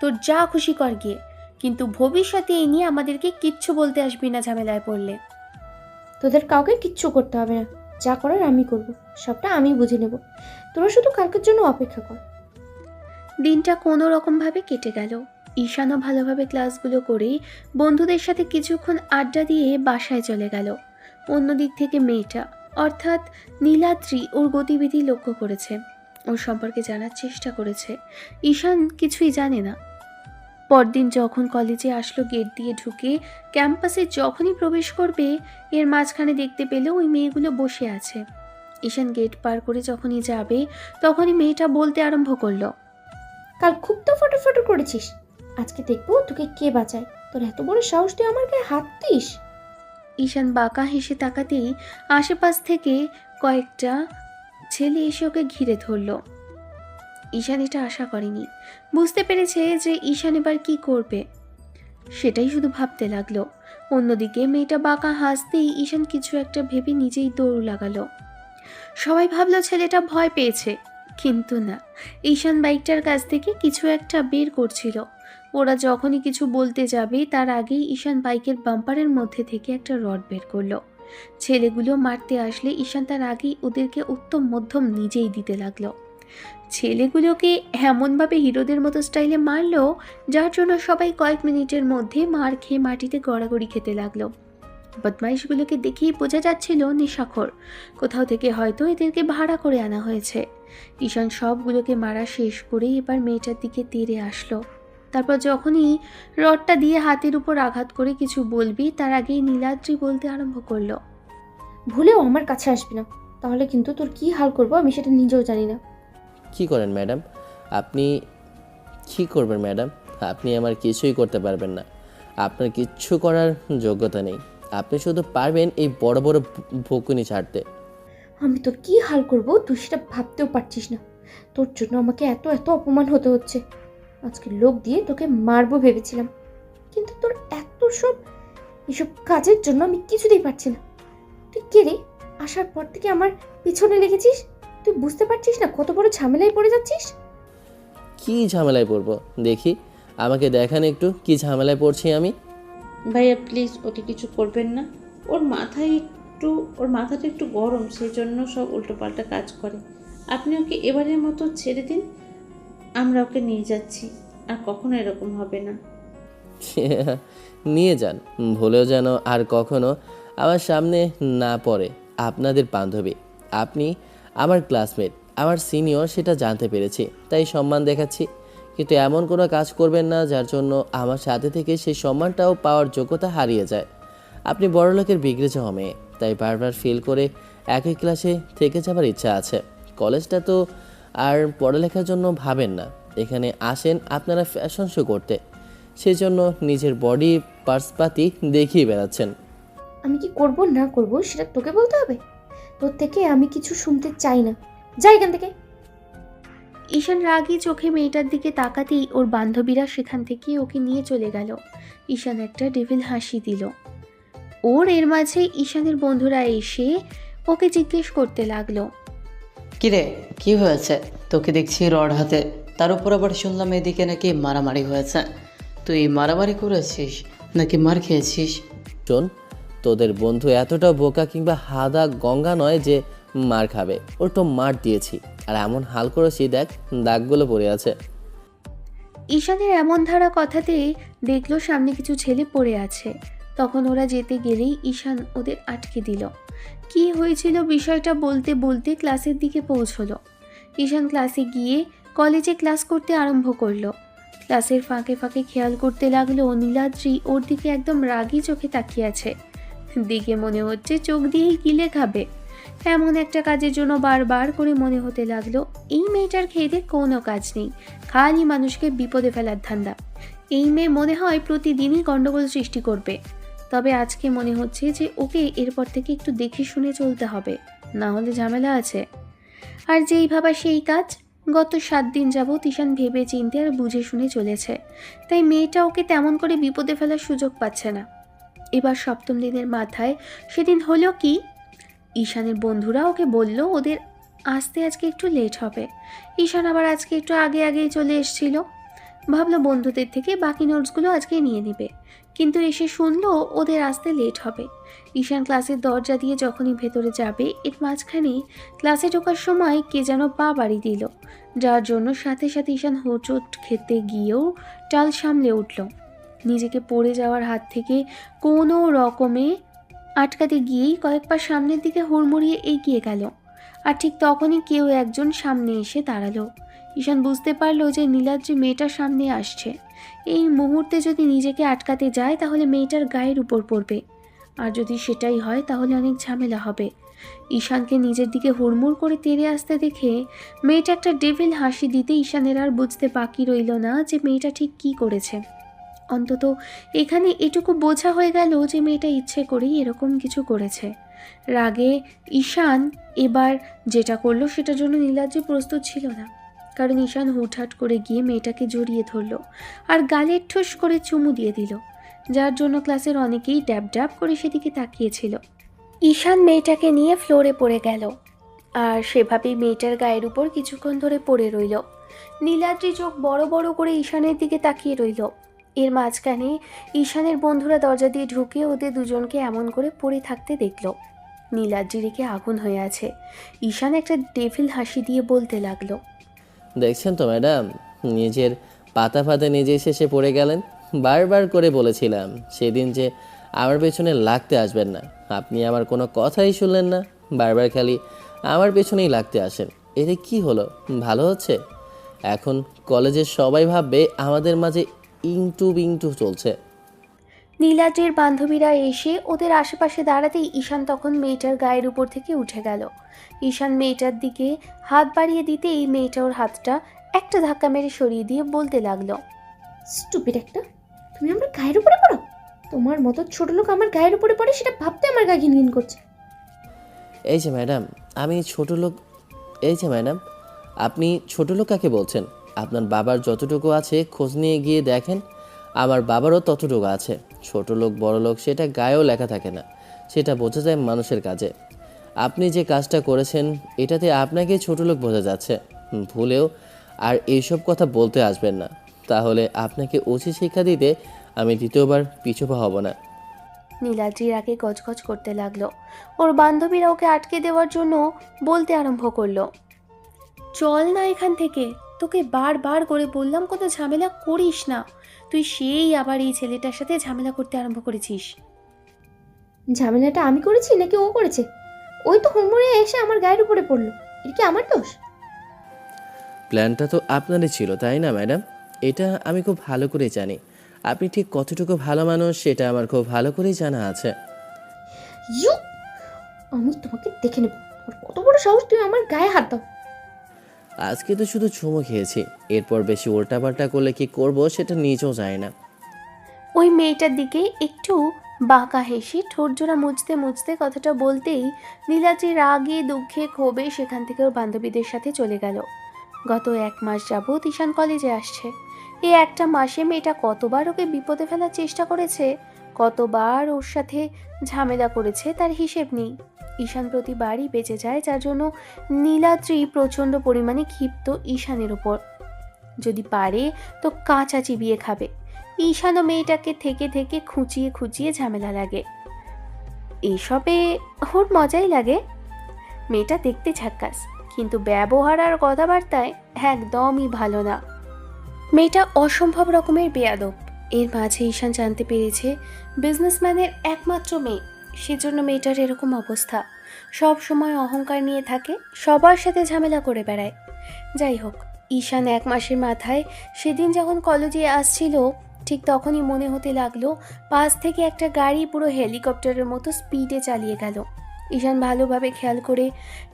তোর যা খুশি কর গিয়ে, কিন্তু ভবিষ্যতে এই নিয়ে আমাদেরকে কিচ্ছু বলতে আসবি না ঝামেলায় পড়লে। তোদের কাউকে কিচ্ছু করতে হবে না, যা করার আমি করব, সবটা আমি বুঝে নেব। তোরা শুধু কালকের জন্য অপেক্ষা কর। দিনটা কোনো রকমভাবে কেটে গেল। ঈশানও ভালোভাবে ক্লাসগুলো করে বন্ধুদের সাথে কিছুক্ষণ আড্ডা দিয়ে বাসায় চলে গেল। অন্যদিক থেকে মেয়েটা অর্থাৎ নীলাদ্রি ওর গতিবিধি লক্ষ্য করেছে, ওর সম্পর্কে জানার চেষ্টা করেছে। ঈশান কিছুই জানে না। পরদিন যখন কলেজে আসলো, গেট দিয়ে ঢুকে ক্যাম্পাসে যখনই প্রবেশ করবে এর মাঝখানে দেখতে পেল ওই মেয়েগুলো বসে আছে। ঈশান গেট পার করে যখনই যাবে তখনই মেয়েটা বলতে আরম্ভ করলো, কাল খুব তো ফটো করেছিস, আজকে দেখবো তোকে কে বাঁচায়। তোর এত বড় সাহস, তুই আমার গায়ে হাত দিস? ঈশান বাঁকা হেসে তাকাতেই আশেপাশ থেকে কয়েকটা ছেলে এসে ওকে ঘিরে ধরল। ঈশান এটা আশা করেনি, বুঝতে পেরেছে যে ঈশান এবার কি করবে, সেটাই শুধু ভাবতে লাগলো। অন্যদিকে মেয়েটা বাঁকা হাসতেই ঈশান কিছু একটা ভেবে নিজেই দৌড় লাগালো। সবাই ভাবলো ছেলেটা ভয় পেয়েছে, কিন্তু না, ঈশান বাইকটার কাছ থেকে কিছু একটা বের করছিল। ওরা যখনই কিছু বলতে যাবে তার আগেই ঈশান বাইকের বাম্পারের মধ্যে থেকে একটা রড বের করলো। ছেলেগুলো মারতে আসলে ঈশান তার আগেই ওদেরকে উত্তম মধ্যম নিজেই দিতে লাগলো। ছেলেগুলোকে এমনভাবে হিরোদের মতো স্টাইলে মারলো যার জন্য সবাই কয়েক মিনিটের মধ্যে মার খেয়ে মাটিতে গড়াগড়ি খেতে লাগলো। বদমাইশগুলোকে দেখেই বোঝা যাচ্ছিল নেশাখোর, কোথাও থেকে হয়তো এদেরকে ভাড়া করে আনা হয়েছে। ঈশান সবগুলোকে মারা শেষ করে এবার মেয়েটার দিকে তেড়ে আসলো। তারপর যখনই রডটা দিয়ে হাতের উপর আঘাত করে কিছু বলবি তার আগেই নীলাদ্রি বলতে আরম্ভ করলো, ভুলেও আমার কাছে আসবি না, তাহলে কিন্তু তোর কি হাল করবো আমি সেটা নিজেও জানি না। কি করেন ম্যাডাম? আপনি কি করবেন ম্যাডাম? আপনি আমার কিছুই করতে পারবেন না। আপনার কিচ্ছু করার যোগ্যতা নেই। আপনি শুধু পারবেন এই বড় বড় বকুনি ছাড়তে। আমি তোর কি হাল করবো তুই সেটা ভাবতেও পারছিস না। তোর জন্য আমাকে এত এত অপমান হতে হচ্ছে। আজকে লোক দিয়ে তোকে মারবো ভেবেছিলাম, কিন্তু তোর এসব কাজের জন্য আমি কিছুতেই পারছি না। তুই কে রে? আসার পর থেকে আমার পিছনে লেগেছিস। তুই বুঝতে পারছিস না কত বড় ঝামেলায় পড়ে যাচ্ছিস? কি ঝামেলায় পড়বো দেখি? আমাকে দেখান একটু কি ঝামেলায় পড়ছি আমি। ভাইয়া প্লিজ ওকে কিছু করবেন না। ওর মাথাটা একটু গরম, সেই জন্য সব উল্টোপাল্টা কাজ করে। আপনি ওকে এবারের মতো ছেড়ে দিন, আমরা ওকে নিয়ে যাচ্ছি, আর কখনো এরকম হবে না। নিয়ে যান, ভুলেও যেন আর কখনো আমার সামনে না পড়ে। আপনাদের বান্ধবী, আপনি আমার ক্লাসমেট, আমার সিনিয়র, সেটা জানতে পেরেছি, তাই সম্মান দেখাচ্ছি। কিন্তু এমন কোনো কাজ করবেন না যার জন্য আমার সাথে থেকে সেই সম্মানটাও পাওয়ার যোগ্যতা হারিয়ে যায়। আপনি বড়লোকের বিগড়ে যাওয়া মেয়ে, তাই বারবার ফিল করে একই ক্লাসে থেকে যাবার ইচ্ছা আছে। কলেজটা তো আর পড়ালেখার জন্য ভাবেন না, এখানে আসেন আপনারা ফ্যাশন শো করতে, সেই জন্য নিজের বডি পার্সপাতি দেখিয়ে বেড়াচ্ছেন। আমি কি করব না করব সেটা তোকে বলতে হবে? তোর থেকে আমি কিছু শুনতে চাই না, যা এখান থেকে। ঈশান রাগী চোখে মেয়েটার দিকে তাকাতেই ওর বান্ধবীরা সেখান থেকে ওকে নিয়ে চলে গেল। ঈশান একটা ডেভিল হাসি দিল। ওর এর মাঝে ঈশানের বন্ধুরা এসে ওকে জিজ্ঞেস করতে লাগলো, কিরে কি হয়েছে? তোকে দেখছি রড হাতে, তার উপর আবার শুনলাম এদিকে নাকি মারামারি হয়েছে। তুই মারামারি করেছিস নাকি মার খেয়েছিস? শোন, তোদের বন্ধু এতটা বোকা কিংবা হাদা গঙ্গা নয় যে মার খাবে। ওর তো মার দিয়েছি, আর এমন হাল করেছি দেখ, দাগগুলো পড়ে আছে। ঈশানের এমন ধারা কথাতে দেখলো সামনে কিছু ছেলে পড়ে আছে। তখন ওরা যেতে গেলেই ঈশান ওদের আটকে দিল। কি হয়েছিল বিষয়টা বলতে বলতে ক্লাসের দিকে পৌঁছলো। ঈশান ক্লাসে গিয়ে কলেজে ক্লাস করতে আরম্ভ করলো। ক্লাসের ফাঁকে ফাঁকে খেয়াল করতে লাগলো নীলাদ্রি ওর দিকে একদম রাগী চোখে তাকিয়ে আছে। দেখে মনে হচ্ছে চোখ দিয়েই গিলে খাবে। এমন একটা কাজের জন্য বারবার করে মনে হতে লাগলো এই মেয়েটার খেয়ে কোনো কাজ নেই, খালি মানুষকে বিপদে ফেলার ধান্দা। এই মেয়ে মনে হয় প্রতিদিনই গণ্ডগোল সৃষ্টি করবে। তবে আজকে মনে হচ্ছে যে ওকে এরপর থেকে একটু দেখে শুনে চলতে হবে, না হলে ঝামেলা আছে। আর যেই ভাবা সেই কাজ। গত 7 দিন যাবৎ ঈশান ভেবে চিন্তে আর বুঝে শুনে চলেছে, তাই মেয়েটা ওকে তেমন করে বিপদে ফেলার সুযোগ পাচ্ছে না। এবার 7ম দিনের মাথায় সেদিন হলো কি, ঈশানের বন্ধুরা ওকে বলল ওদের আসতে আজকে একটু লেট হবে। ঈশান আবার আজকে একটু আগেই চলে এসেছিল। ভাবলো বন্ধুদের থেকে বাকি নোটসগুলো আজকে নিয়ে নেবে, কিন্তু এসে শুনলো ওদের আসতে লেট হবে। ঈশান ক্লাসের দরজা দিয়ে যখনই ভেতরে যাবে, এর মাঝখানে ক্লাসে ঢোকার সময় কে যেন পা বাড়ি দিল, যার জন্য সাথে সাথে ঈশান হোঁচট খেতে গিয়েও টাল সামলে উঠল। নিজেকে পড়ে যাওয়ার হাত থেকে কোনো রকমে আটকাতে গিয়েই কয়েক পা সামনের দিকে হুড়মুড়িয়ে এগিয়ে গেল। আর ঠিক তখনই কেউ একজন সামনে এসে দাঁড়ালো। ঈশান বুঝতে পারলো যে নীলাদ্রি মেয়েটার সামনে আসছে। এই মুহূর্তে যদি নিজেকে আটকাতে যায় তাহলে মেয়েটার গায়ের উপর পড়বে, আর যদি সেটাই হয় তাহলে অনেক ঝামেলা হবে। ঈশানকে নিজের দিকে হুড়মুড় করে তেড়ে আসতে দেখে মেয়েটা একটা ডেভিল হাসি দিতে ঈশানের আর বুঝতে বাকি রইল না যে মেয়েটা ঠিক কী করেছে। অন্তত এখানে এটুকু বোঝা হয়ে গেল যে মেয়েটা ইচ্ছে করেই এরকম কিছু করেছে। রাগে ঈশান এবার যেটা করলো সেটার জন্য নীলাদ্রি প্রস্তুত ছিল না, কারণ ঈশান হুটহাট করে গিয়ে মেয়েটাকে জড়িয়ে ধরল আর গালে ঠুস করে চুমু দিয়ে দিল, যার জন্য ক্লাসের অনেকেই ড্যাব ড্যাব করে সেদিকে তাকিয়েছিল। ঈশান মেয়েটাকে নিয়ে ফ্লোরে পড়ে গেল, আর সেভাবেই মেয়েটার গায়ের উপর কিছুক্ষণ ধরে পড়ে রইল। নীলাদ্রি চোখ বড় বড় করে ঈশানের দিকে তাকিয়ে রইল। এর মাঝখানে ঈশানের বন্ধুরা দরজা দিয়ে ঢুকে ওদের দুজনকে এমন করে পড়ে থাকতে দেখল। নীলাদ্রি রেখে আগুন হয়ে আছে। ঈশান একটা ডেভিল হাসি দিয়ে বলতে লাগলো, দেখছেন তো ম্যাডাম, নিজের পাতা ফাতে নিজে শেষে পড়ে গেলেন। বারবার করে বলেছিলাম সেদিন যে আমার পেছনে লাগতে আসবেন না, আপনি আমার কোনো কথাই শুনলেন না, বারবার খালি আমার পেছনেই লাগতে আসেন। এতে কি হলো, ভালো হচ্ছে? এখন কলেজের সবাই ভাববে আমাদের মাঝে ইংটু বিংটু চলছে। নীলাদ্রির বান্ধবীরা এসে ওদের আশেপাশে দাঁড়াতেই ঈশান তখন মেয়েটার গায়ের উপর থেকে উঠে গেল। ঈশান মেয়েটার দিকে হাত বাড়িয়ে দিতেই মেয়েটা ওর হাতটা একটা ধাক্কা মেরে সরিয়ে দিয়ে বলতে লাগলো, স্টুপিড একটা, তুমি আমার গায়ের উপরে পড়ো? তোমার মতো ছোট লোক আমার গায়ের উপরে পড়ে সেটা ভাবতে আমার গা ঘিন ঘিন করছে। এই যে ম্যাডাম, আমি ছোট লোক? এই যে ম্যাডাম, আপনি ছোট লোক কাকে বলছেন? আপনার বাবার যতটুকু আছে খোঁজ নিয়ে গিয়ে দেখেন, আমার বাবারও ততটুকু আছে। ছোট লোক বড় লোক সেটা গায়েও লেখা থাকে না, সেটা বোঝা যায় মানুষের কাজে। আপনি যে কাজটা করেছেন এটাতে আপনাকে ছোট লোক বোঝা যাচ্ছে। ভুলেও আর এইসব কথা বলতে আসবেন না, তাহলে আপনাকে উচিত শিক্ষা দিতে আমি দ্বিতীয়বার পিছুপা হব না। নীলাদ্রির আগে গজগজ করতে লাগলো। ওর বান্ধবীরা ওকে আটকে দেওয়ার জন্য বলতে আরম্ভ করলো, চল না এখান থেকে, তোকে বারবার করে বললাম কোনো ঝামেলা করিস না, তুই সেই আবার এই ছেলেটার সাথে ঝামেলা করতে আরম্ভ করেছিস। ঝামেলাটা আমি করেছি নাকি ও করেছে? ওই তো হুড়মুড়ে এসে আমার গায়ের উপরে পড়লো, এটা কি আমার দোষ? প্ল্যানটা তো আপনারই ছিল, তাই না ম্যাডাম? এটা আমি খুব ভালো করে জানি। আপনি ঠিক কতটুকু ভালো মানুষ সেটা আমার খুব ভালো করেই জানা আছে। ইউ, আমি তোমাকে দেখে নেব, তোমার কত বড় সাহস তুমি আমার গায়ে হাত দাও। আজকে তো শুধু চুমু খেয়েছি, এরপর বেশি উল্টাপাল্টা করলে কি করব সেটা নিজেও জানি না। ওই মেয়েটার দিকে একটু বাঁকা হেসে ঠোঁট জোড়া মুছতে মুছতে কথাটা বলতেই নীলাদ্রি রাগে দুঃখে ক্ষোভে সেখান থেকে ওর বান্ধবীদের সাথে চলে গেল। গত 1 মাস যাবৎ ঈশান কলেজে আসছে। এই একটা মাসে মেয়েটা কতবার ওকে বিপদে ফেলার চেষ্টা করেছে, কতবার ওর সাথে ঝামেলা করেছে তার হিসেব নেই। ঈশান প্রতিবারই বেঁচে যায়, যার জন্য নীলাদ্রি প্রচণ্ড পরিমাণে ক্ষিপ্ত ঈশানের ওপর। যদি পারে তো কাঁচা চিবিয়ে খাবে। ঈশানও মেয়েটাকে থেকে থেকে খুঁচিয়ে খুঁচিয়ে ঝামেলা লাগে। এইসবে ওর মজাই লাগে। মেয়েটা দেখতে ঝাক্কাস, কিন্তু ব্যবহার আর কথাবার্তায় একদমই ভালো না। মেয়েটা অসম্ভব রকমের বেয়াদব। এর মাঝে ঈশান জানতে পেরেছে বিজনেসম্যানের একমাত্র মেয়ে, সেজন্য মেয়েটার এরকম অবস্থা। সব সময় অহংকার নিয়ে থাকে, সবার সাথে ঝামেলা করে বেড়ায়। যাই হোক, ঈশান 1 মাসের মাথায় সেদিন যখন কলেজে আসছিল ঠিক তখনই মনে হতে লাগলো পাশ থেকে একটা গাড়ি পুরো হেলিকপ্টারের মতো স্পিডে চালিয়ে গেল। ঈশান ভালোভাবে খেয়াল করে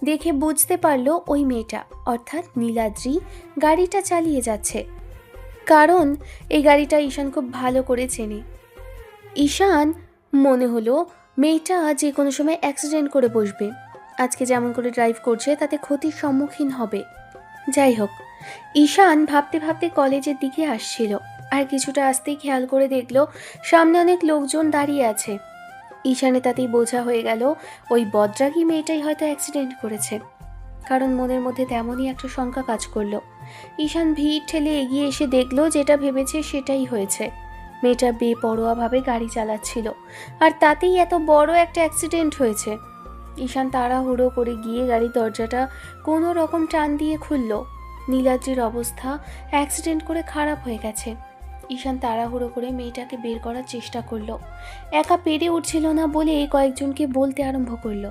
দেখে বুঝতে পারলো ওই মেয়েটা অর্থাৎ নীলাদ্রি গাড়িটা চালিয়ে যাচ্ছে, কারণ এই গাড়িটা ঈশান খুব ভালো করে চেনে। ঈশান মনে হলো মেয়েটা যে কোনো সময় অ্যাক্সিডেন্ট করে বসবে। আজকে যেমন করে ড্রাইভ করছে তাতে ক্ষতির সম্মুখীন হবে। যাই হোক, ঈশান ভাবতে ভাবতে কলেজের দিকে আসছিল, আর কিছুটা আসতেই খেয়াল করে দেখলো সামনে অনেক লোকজন দাঁড়িয়ে আছে। ঈশানে তাতেই বোঝা হয়ে গেল ওই বদরাগী মেয়েটাই হয়তো অ্যাক্সিডেন্ট করেছে, কারণ মনের মধ্যে তেমনই একটা শঙ্কা কাজ করলো। ঈশান ভিড় ঠেলে এগিয়ে এসে দেখলো যেটা ভেবেছে সেটাই হয়েছে। মেয়েটা বেপরোয়াভাবে গাড়ি চালাচ্ছিল, আর তাতেই এত বড় একটা অ্যাক্সিডেন্ট হয়েছে। ঈশান তাড়াহুড়ো করে গিয়ে গাড়ির দরজাটা কোনো রকম টান দিয়ে খুলল। নীলাদ্রির অবস্থা অ্যাক্সিডেন্ট করে খারাপ হয়ে গেছে। ঈশান তাড়াহুড়ো করে মেয়েটাকে বের করার চেষ্টা করলো। একা পেরে উঠছিল না বলে কয়েকজনকে বলতে আরম্ভ করলো।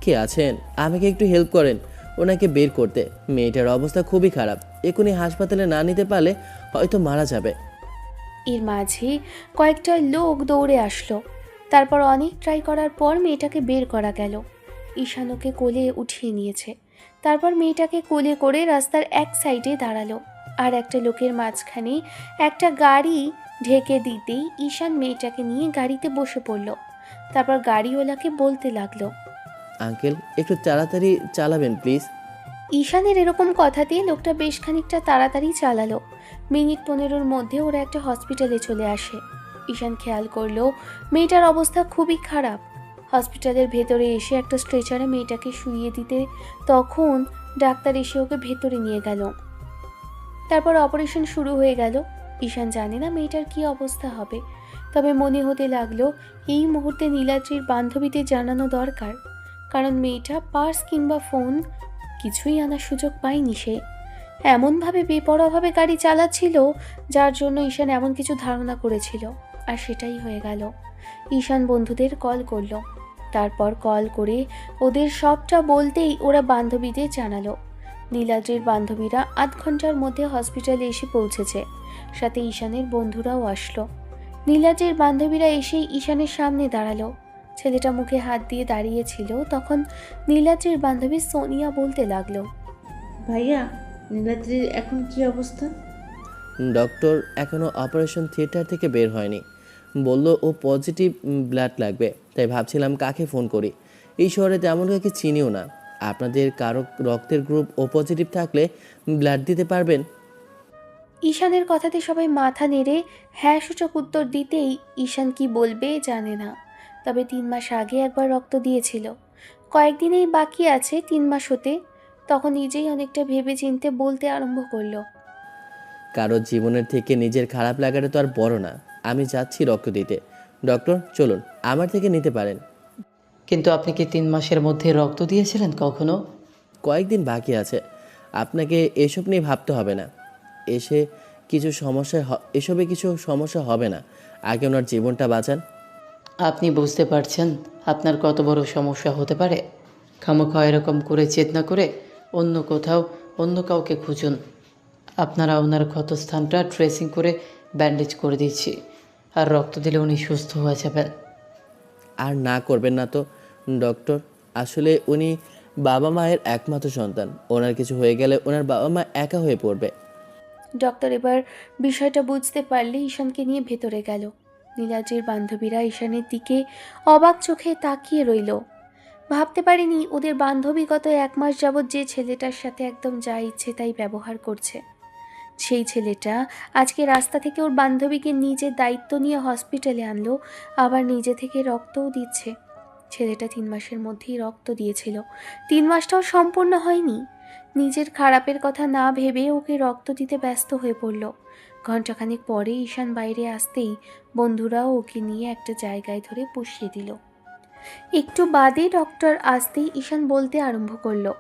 কে আছেন? আমাকে একটু হেল্প করেন ওনাকে বের করতে। মেয়েটার অবস্থা খুবই খারাপ, এখনই হাসপাতালে না নিতে পারলে হয়তো মারা যাবে। এর মাঝে কয়েকটা লোক দৌড়ে আসলো। তারপর অনেক ট্রাই করার পর মেয়েটাকে বের করা গেল। ঈশান ওকে কোলে উঠিয়ে নিয়েছে। তারপর মেয়েটাকে কোলে করে রাস্তার এক সাইডে দাঁড়ালো, আর একটা লোকের মাঝখানে একটা গাড়ি ঢেকে দিতেই ঈশান মেয়েটাকে নিয়ে গাড়িতে বসে পড়ল। তারপর গাড়িওয়ালাকে বলতে লাগলো, আঙ্কেল একটু তাড়াতাড়ি চালাবেন প্লিজ। ঈশানের এরকম কথাতে লোকটা বেশ খানিকটা তাড়াতাড়ি চালালো। মিনিট 15-র মধ্যে ওরা একটা হসপিটালে চলে আসে। ঈশান খেয়াল করলো মেয়েটার অবস্থা খুবই খারাপ। হসপিটালের ভেতরে এসে একটা স্ট্রেচারে মেয়েটাকে শুইয়ে দিতে তখন ডাক্তার এসে ওকে ভেতরে নিয়ে গেল। তারপর অপারেশন শুরু হয়ে গেল। ঈশান জানে না মেয়েটার কি অবস্থা হবে, তবে মনে হতে লাগলো এই মুহূর্তে নীলাদ্রির বান্ধবীদের জানানো দরকার, কারণ মেয়েটা পার্স কিংবা ফোন কিছুই আনার সুযোগ পায়নি। সে এমনভাবে বেপরোয়াভাবে গাড়ি চালাচ্ছিল যার জন্য ঈশান এমন কিছু ধারণা করেছিল, আর সেটাই হয়ে গেল। ঈশান বন্ধুদের কল করলো। তারপর কল করে ওদের সবটা বলতেই ওরা বান্ধবীদের জানালো। নীলাদ্রির বান্ধবীরা আধ ঘন্টার মধ্যে হসপিটালে এসে পৌঁছেছে, সাথে ঈশানের বন্ধুরাও আসলো। নীলাদ্রির বান্ধবীরা এসেই ঈশানের সামনে দাঁড়ালো। ছেলেটা মুখে হাত দিয়ে দাঁড়িয়েছিল। তখন নীলাদ্রির বান্ধবী সোনিয়া বলতে লাগলো, ভাইয়া, নীলাদ্রির এখন কি অবস্থা? ডক্টর এখনও অপারেশন থিয়েটার থেকে বের হয়নি, বলল ও পজিটিভ ব্লাড লাগবে, তাই ভাবছিলাম কাকে ফোন করি। এই শহরে তেমন কাউকে চিনিও না। আপনাদের কারো রক্তের গ্রুপ ও পজিটিভ থাকলে ব্লাড দিতে পারবেন? ঈশানের কথাতে সবাই মাথা নেড়ে হ্যাঁ সূচক উত্তর দিতেই ঈশান কি বলবে জানে না। তবে 3 মাস আগে একবার রক্ত দিয়েছিল, কয়েকদিনেই বাকি আছে 3 মাস হতে। তখন নিজেই অনেকটা ভেবে চিনতে বলতে আরম্ভ করলো, কারো জীবনের থেকে নিজের খারাপ লাগাটা তো আর বড় না। আমি যাচ্ছি রক্ত দিতে। ডক্টর চলুন, আমার থেকে নিতে পারেন। কিন্তু আপনি কি 3 মাসের মধ্যে রক্ত দিয়েছিলেন কখনো? কয়েকদিন বাকি আছে, আপনাকে এসব নিয়ে ভাবতে হবে না। এসবে কিছু সমস্যা হবে না। আগে ওনার জীবনটা বাঁচান। আপনি বুঝতে পারছেন আপনার কত বড় সমস্যা হতে পারে? খামোখা এরকম করে চেতনা করে অন্য কোথাও অন্য কাউকে খুঁজুন। আপনারা ওনার ক্ষতস্থানটা ড্রেসিং করে ব্যান্ডেজ করে দিচ্ছি, আর রক্ত দিলে উনি সুস্থ হয়ে যাবেন। আর না করবেন না তো ডক্টর। আসলে উনি বাবা মায়ের একমাত্র সন্তান। ওনার কিছু হয়ে গেলে ওনার বাবা মা একা হয়ে পড়বে। ডক্টর এবার বিষয়টা বুঝতে পারলে ঈশানকে নিয়ে ভেতরে গেল। নীলাদ্রির বান্ধবীরা ঈশানের দিকে অবাক চোখে তাকিয়ে রইল। ভাবতে পারিনি ওদের বান্ধবী গত 1 মাস যাবৎ যে ছেলেটার সাথে একদম যা ইচ্ছে তাই ব্যবহার করছে, সেই ছেলেটা আজকে রাস্তা থেকে ওর বান্ধবীকে নিজের দায়িত্ব নিয়ে হসপিটালে আনলো, আবার নিজে থেকে রক্তও দিচ্ছে। ছেলেটা 3 মাসের মধ্যেই রক্ত দিয়েছিল, 3 মাসটাও সম্পূর্ণ হয়নি। নিজের খারাপের কথা না ভেবে ওকে রক্ত দিতে ব্যস্ত হয়ে পড়ল। ঘণ্টাখানেক পরে ঈশান বাইরে আসতেই বন্ধুরাও ওকে নিয়ে একটা জায়গায় ধরে বসিয়ে দিল। একটু বাদে ডক্টর আসতেই ঈশান বলতে আরম্ভ করলো,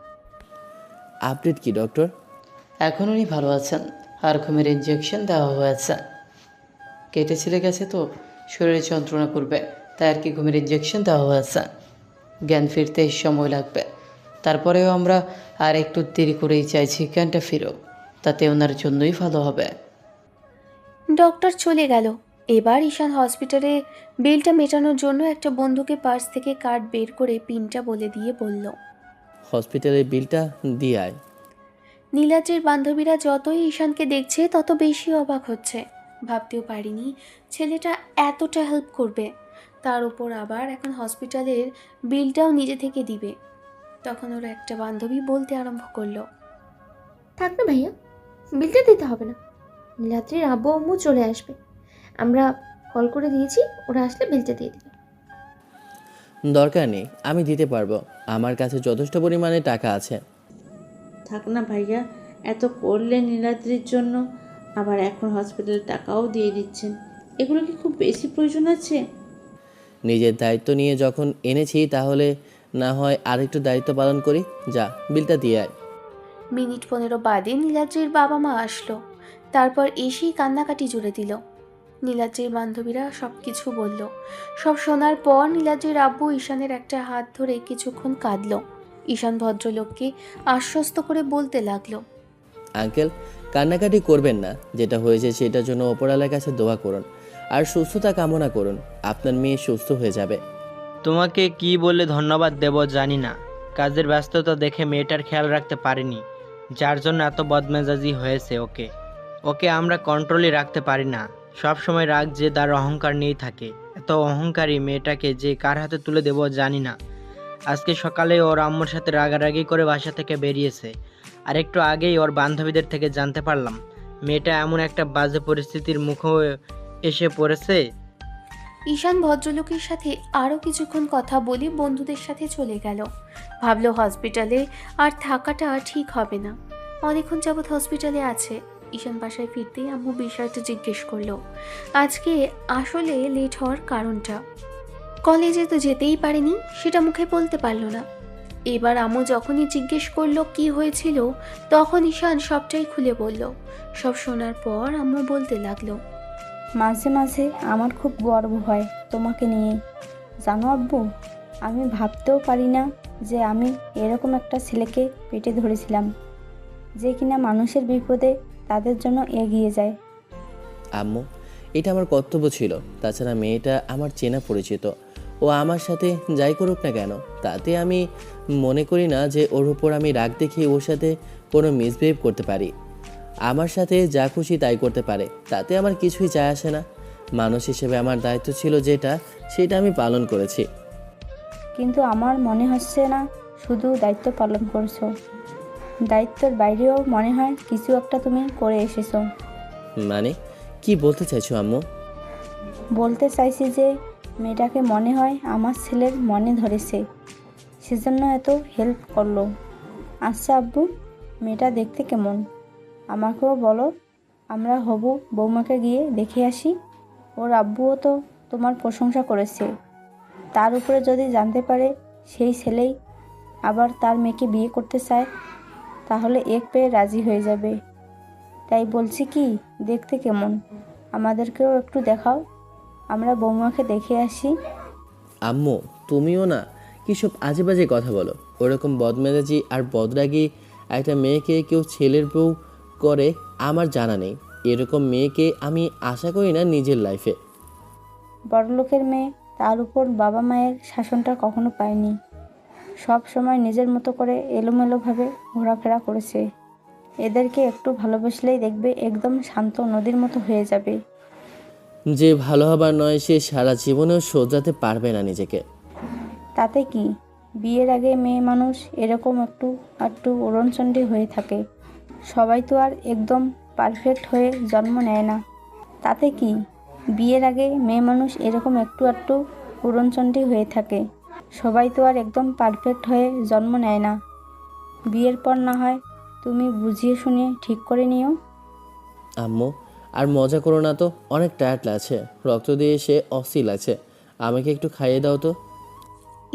আপডেট কি ডক্টর? এখন উনি ভালো আছেন, আর ঘুমের ইঞ্জেকশন দেওয়া হয়েছে। কেটে ছিঁড়ে গেছে তো শরীরে যন্ত্রণা করবে, তাই আর কি ঘুমের ইঞ্জেকশন দেওয়া হয়েছে। জ্ঞান ফিরতে সময় লাগবে, তারপরেও আমরা আর একটু দেরি করেই চাইছি জ্ঞানটা ফিরো, তাতে ওনার জন্যই ভালো হবে। ডক্টর চলে গেল। এবার ঈশান হসপিটালে বিলটা মেটানোর জন্য একটা বন্ধুকে পার্স থেকে কার্ড বের করে পিনটা বলে দিয়ে বলল, হসপিটালের বিলটা দিয়ে আয়। নীলাদ্রির বান্ধবীরা যতই ঈশানকে দেখছে তত বেশি অবাক হচ্ছে। ভাবতেও পারিনি ছেলেটা এতটা হেল্প করবে। তার উপর আবার এখন হসপিটালের বিলটাও নিজে থেকে দিবে। তখন ওর একটা বান্ধবী বলতে আরম্ভ করলো, থাক না ভাইয়া, বিলটা দিতে হবে না। নীলাদ্রির আব্বু আম্মু চলে আসবে, আমরা কল করে দিয়েছি, ওরা আসলে বিলটা দিয়ে দিবে। দরকার নেই, আমি দিতে পারবো, আমার কাছে যথেষ্ট পরিমাণে টাকা আছে। থাক না ভাইয়া, এত করলেন নীলাদ্রির জন্য, আবার এখন হসপিটালের টাকাও দিয়ে দিচ্ছেন, এগুলো কি খুব বেশি প্রয়োজন আছে? নিজের দায়িত্ব নিয়ে যখন এনেছি তাহলে না হয় আরেকটু দায়িত্ব পালন করি। যা, বিলটা দিয়ে আয়। মিনিট 15 বাদে নীলাদ্রির বাবা মা আসলো। তারপর এসেই কান্নাকাটি জুড়ে দিল। নীলাদ্রির বান্ধবীরা সব কিছু বলল। সব শোনার পর নীলাদ্রির আব্বু ঈশানের একটা হাত ধরে কিছুক্ষণ কাঁদল। ঈশান ভদ্রলোককে আশ্বস্ত করে বলতে লাগলো, আঙ্কেল, কান্নাকাটি করবেন না, যেটা হয়েছে সেটার জন্য ওপরওয়ালার কাছে দোয়া করুন আর সুস্থতা কামনা করুন। আপনার মেয়ে সুস্থ হয়ে যাবে। তোমাকে কি বলে ধন্যবাদ দেব জানি না। কাজের ব্যস্ততা দেখে মেয়েটার খেয়াল রাখতে পারিনি, যার জন্য এত বদমেজাজি হয়েছে। ওকে ওকে আমরা কন্ট্রোলে রাখতে পারি না, সব সময় রাগ যে তার অহংকার নিয়েই থাকে। এত অহংকারী মেয়েটাকে যে কার হাতে তুলে দেব জানি না। আজকে সকালে ওর আম্মুর সাথে রাগারাগি করে বাসা থেকে বেরিয়েছে, আর একটু আগেই ওর বান্ধবীদের থেকে জানতে পারলাম মেয়েটা এমন একটা বাজে পরিস্থিতির মুখে এসে পড়েছে। ঈশান ভদ্রলোকের সাথে আরও কিছুক্ষণ কথা বলে বন্ধুদের সাথে চলে গেল। ভাবলো হসপিটালে আর থাকাটা ঠিক হবে না, অনেকক্ষণ যাবৎ হসপিটালে আছে। ঈশান বাসায় ফিরতেই আম্মু বিষয়টা জিজ্ঞেস করলো। আজকে আসলে লেট হওয়ার কারণটা, কলেজে তো যেতেই পারেনি, সেটা মুখে বলতে পারলো না। এবার আম্মু যখনই জিজ্ঞেস করলো কি হয়েছিল, তখন ঈশান সবটাই খুলে বলল। সব শোনার পর আম্মু বলতে লাগলো, মাঝে মাঝে আমার খুব গর্ব হয় তোমাকে নিয়ে, জানো আব্বু, আমি ভাবতেও পারি না যে আমি এরকম একটা ছেলেকে পেটে ধরেছিলাম, যে কিনা মানুষের বিপদে তাদের জন্য এগিয়ে যায়। আম্মু, এটা আমার কর্তব্য ছিল। তাছাড়া মেয়েটা আমার চেনা পরিচিত, ও আমার সাথে যাই করুক না কেন, তাতে আমি মনে করি না যে ওর উপর আমি রাগ দেখিয়ে ওর সাথে কোনো মিসবিহেভ করতে পারি। আমার সাথে যা খুশি তাই করতে পারে, তাতে আমার কিছুই যায় আসে না। মানুষ হিসেবে আমার দায়িত্ব ছিল যেটা, সেটা আমি পালন করেছি। কিন্তু আমার মনে হচ্ছে না শুধু দায়িত্ব পালন করছো, দায়িত্বের বাইরেও মনে হয় কিছু একটা তুমি করে এসেছো। মানে কি বলতে চাইছো আম্মু? বলতে চাইছি যে মেয়েটাকে মনে হয় আমার ছেলের মনে ধরেছে, সেজন্য এত হেল্প করলো। আচ্ছা আব্বু, মেয়েটা দেখতে কেমন আমাকেও বলো, আমরা হবু বৌমাকে গিয়ে দেখে আসি। ওর আব্বুও তো তোমার প্রশংসা করেছে, তার উপরে যদি জানতে পারে সেই ছেলেই আবার তার মেয়েকে বিয়ে করতে চায়, তাহলে এক পেয়ে রাজি হয়ে যাবে। তাই বলছি কি, দেখতে কেমন আমাদেরকেও একটু দেখাও, আমরা বৌমাকে দেখে আসি। আম্মু, তুমিও না কিসব আজে বাজে কথা বলো। ওরকম বদমেজাজি আর বদরাগী একটা মেয়েকে কেউ ছেলের বউ করে আমার জানা নেই। এরকম মেয়েকে আমি আশা করি না নিজের লাইফে। বড়লোকের মেয়ে, তার উপর বাবা মায়ের শাসনটা কখনো পায়নি, সব সময় নিজের মতো করে এলোমেলোভাবে ঘোরাফেরা করেছে। এদেরকে একটু ভালোবাসলেই দেখবে একদম শান্ত নদীর মতো হয়ে যাবে। যে ভালো হবার নয় সে সারা জীবনেও শোধরাতে পারবে না নিজেকে। তাতে কি, বিয়ের আগে মেয়ে মানুষ এরকম একটু একটু উড়নচণ্ডী হয়ে থাকে, সবাই তো আর একদম পারফেক্ট হয়ে জন্ম নেয় না। তাতে কি, বিয়ের আগে মেয়ে মানুষ এরকম একটু একটু উড়নচণ্ডী হয়ে থাকে, সবাই তো আর একদম পারফেক্ট হয়ে জন্ম নেয় না। বিয়ের পর না হয় তুমি বুঝিয়ে শুনিয়ে ঠিক করে নিও। আম্মু, আর মজা করো না তো, অনেক টায়ার্ড লাগছে, রক্ত দিয়ে এসে অস্থির লাগছে, আমাকে একটু খাইয়ে দাও তো।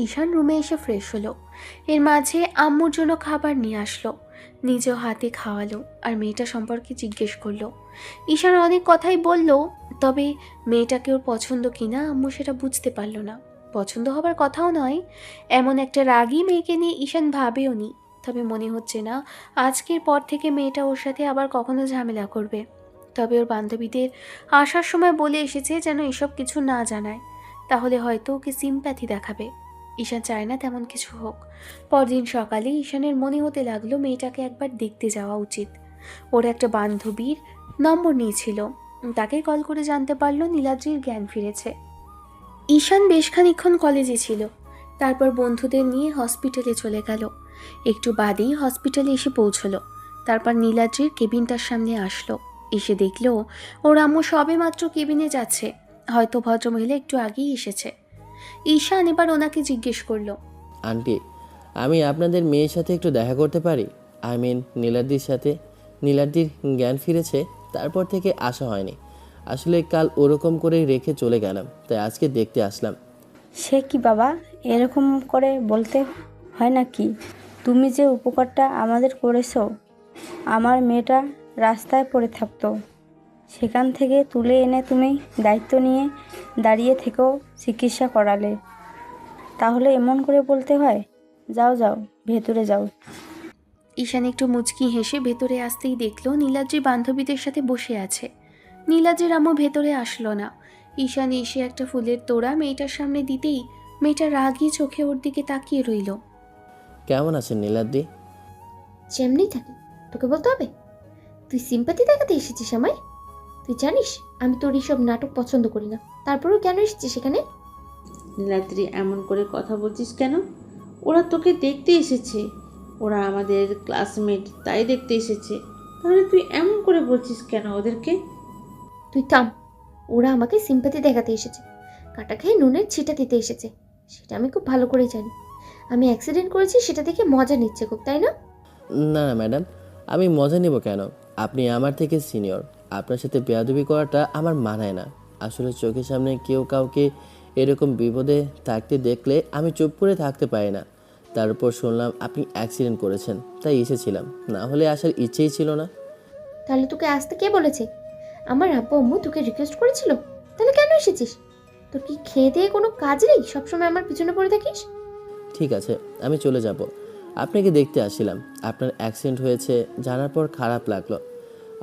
ঈশান রুমে এসে ফ্রেশ হলো। এর মাঝে আম্মুর জন্য খাবার নিয়ে আসলো, নিজেও হাতে খাওয়ালো আর মেয়েটা সম্পর্কে জিজ্ঞেস করলো। ঈশান অনেক কথাই বলল, তবে মেয়েটাকে ওর পছন্দ কিনা আম্মু সেটা বুঝতে পারলো না। পছন্দ হবার কথাও নয়, এমন একটা রাগী মেয়েকে নিয়ে ঈশান ভাবেও নি। তবে মনে হচ্ছে না আজকের পর থেকে মেয়েটা ওর সাথে আবার কখনো ঝামেলা করবে। তবে ওর বান্ধবীদের আসার সময় বলে এসেছে যেন এসব কিছু না জানায়, তাহলে হয়তো ওকে সিম্প্যাথি দেখাবে। ঈশান চায় না তেমন কিছু হোক। পরদিন সকালে ঈশানের মনে হতে লাগলো মেয়েটাকে একবার দেখতে যাওয়া উচিত। ওর একটা বান্ধবীর নম্বর নিয়েছিল, তাকে কল করে জানতে পারলো নীলাদ্রির জ্ঞান ফিরেছে। ঈশান বেশ খানিকক্ষণ কলেজে ছিল, তারপর বন্ধুদের নিয়ে হসপিটালে চলে গেল। একটু বাদেই হসপিটালে এসে পৌঁছলো। তারপর নীলাদ্রির কেবিনটার সামনে আসলো। এসে দেখলো ওর আম্মু সবে মাত্র কেবিনে যাচ্ছে, হয়তো ভদ্রমহিলা একটু আগেই এসেছে। ঈশান এবার ওনাকে জিজ্ঞেস করলো, আন্টি, আমি আপনাদের মেয়ের সাথে একটু দেখা করতে পারি? আই মিন নীলাদ্রির সাথে। নীলাদ্রির জ্ঞান ফিরেছে, তারপর থেকে আসা হয়নি। আসলে কাল ওরকম করেই রেখে চলে গেলাম, তাই আজকে দেখতে আসলাম। সে কি বাবা, এরকম করে বলতে হয় নাকি? তুমি যে উপকারটা আমাদের করেছো, আমার মেয়েটা রাস্তায় পড়ে থাকতো, সেখান থেকে তুলে এনে তুমি দায়িত্ব নিয়ে দাঁড়িয়ে থেকেও চিকিৎসা করালে, তাহলে এমন করে বলতে হয়? যাও যাও, ভেতরে যাও। ঈশান একটু মুচকি হেসে ভেতরে আসতেই দেখলো নীলাদ্রি বান্ধবীদের সাথে বসে আছে। নীলাদ্রির আম্মু ভেতরে আসলো না। ঈশান এসে একটা ফুলের তোড়া মেয়েটার সামনে দিতেই মেয়েটা রাগী চোখে ওর দিকে তাকিয়ে রইল। কেমন আছেন নীলাদ্রি? যেমনি থাকি, তোকে বলতে হবে? তুই সিম্পাতি দেখাতে এসেছিস আমায়? তুই জানিস আমি তোর এইসব নাটক পছন্দ করি না, তারপরেও কেন এসেছিস সেখানে? নীলাদ্রি, এমন করে কথা বলছিস কেন? ওরা তোকে দেখতে এসেছে, ওরা আমাদের ক্লাসমেট, তাই দেখতে এসেছে। তাহলে তুই এমন করে বলছিস কেন ওদেরকে? তুই থাম। ওরা আমাকে সিম্পাতি দেখাতে এসেছে, কাটা খেয়ে নুনের ছিটা দিতে এসেছে, সেটা আমি খুব ভালো করেই জানি। আমি অ্যাক্সিডেন্ট করেছি সেটা দেখে মজা নিচ্ছে খুব, তাই না? না না ম্যাডাম, আমি মজা নেব কেন? আপনি আমার থেকে সিনিয়র, আপনার সাথে বেয়াদবি করাটা আমার মানায় না। আসলে চোখের সামনে কেউ কাউকে এরকম বিপদে থাকতে দেখলে আমি চুপ করে থাকতে পারি না। তার উপর শুনলাম আপনি অ্যাক্সিডেন্ট করেছেন, তাই এসেছিলাম, না হলে আসার ইচ্ছেই ছিল না। তাহলে তোকে আসতে কে বলেছে? আমার আব্বু আম্মু তোকে রিকোয়েস্ট করেছিল? তাহলে কেন এসেছিস? তোর কি খেয়ে দিয়ে কোনো কাজ নেই? সবসময় আমার পিছনে পড়ে থাকিস। ঠিক আছে, আমি চলে যাব। আপনাকে দেখতে আসছিলাম। আপনার অ্যাক্সিডেন্ট হয়েছে জানার পর খারাপ লাগলো।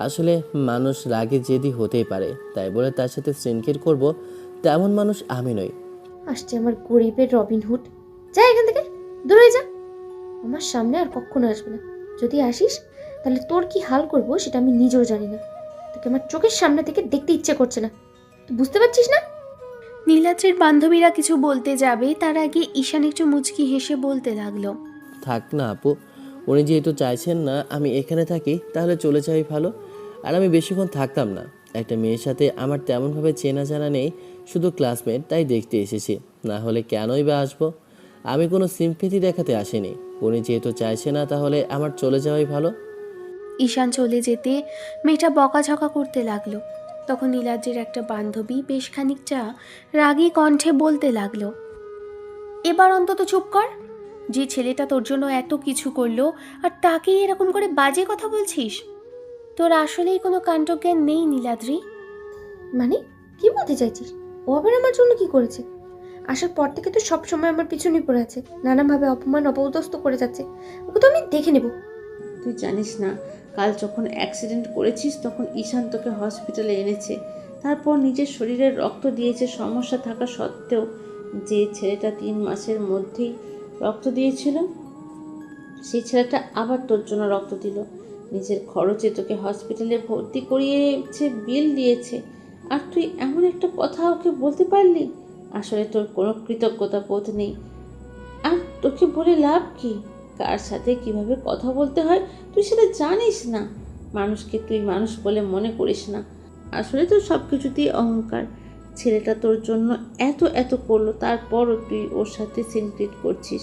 আসলে মানুষ রাগে জেদি হতেই পারে, তাই বলে তার সাথে সিনকেট করব তেমন মানুষ আমি নই। আসছে আমার গরিবের রবিনহুড। যা এখান থেকে, দূরে যা। আমার সামনে আর কখনো আসবে না। যদি আসিস তাহলে তোর কি হাল করব সেটা আমি নিজেও জানি না। তোকে আমার চোখের সামনে থেকে দেখতে ইচ্ছে করছে না, তুই বুঝতে পারছিস না? নীলাদ্রির বান্ধবীরা কিছু বলতে যাবে তার আগে ঈশান একটু মুচকি হেসে বলতে লাগলো, থাক না আপু, উনি যেহেতু চাইছেন না আমি এখানে থাকি, তাহলে চলে যাওয়াই ভালো। আর আমি বেশিক্ষণ থাকতাম না। একটা মেয়ের সাথে আমার তেমনভাবে চেনা জানা নেই, শুধু ক্লাসমেট, তাই দেখতে এসেছি, না হলে কেনই বা আসবো? আমি কোনো সিম্পেথি দেখাতে আসিনি। উনি যেহেতু চাইছে না, তাহলে আমার চলে যাওয়াই ভালো। ঈশান চলে যেতে মেয়েটা বকাঝকা করতে লাগলো। তখন নীলাদ্রির একটা বান্ধবী বেশ খানিকটা রাগী কণ্ঠে বলতে লাগলো, এবার অন্তত চুপ কর। যে ছেলেটা তোর জন্য এত কিছু করলো আর তাকেই এরকম করে বাজে কথা বলছিস? তোর আসলেই কোনো কাণ্ডজ্ঞান নেই নীলাদ্রি। মানে কি বলতে চাইছিস? ও আবার আমার জন্য কি করেছে? আসার পর থেকে তো সব সময় আমার পিছনে পড়ে আছে, নানাভাবে অপমান অপদস্থ করে যাচ্ছে। ওকে তো আমি দেখে নেব। তুই জানিস না, কাল যখন অ্যাক্সিডেন্ট করেছিস তখন ঈশান তোকে হসপিটালে এনেছে, তারপর নিজের শরীরে রক্ত দিয়েছে সমস্যা থাকা সত্ত্বেও। যে ছেলেটা 3 মাসের মধ্যেই রক্ত দিয়েছিল, সেই ছেলেটা আবার তোর জন্য রক্ত দিল। নিজের খরচে তোকে হসপিটালে ভর্তি করিয়েছে, বিল দিয়েছে, আর তুই এমন একটা কথা ওকে বলতে পারলি? আসলে তোর কোনো কৃতজ্ঞতা বোধ নেই। আর তোকে বলে লাভ কি? কার সাথে কিভাবে কথা বলতে হয় তুই সেটা জানিস না। মানুষকে তুই মানুষ বলে মনে করিস না। আসলে তোর সব কিছুতেই অহংকার। ছেলেটা তোর জন্য এত এত করলো, তারপরও তুই ওর সাথে সিনক্রেট করছিস।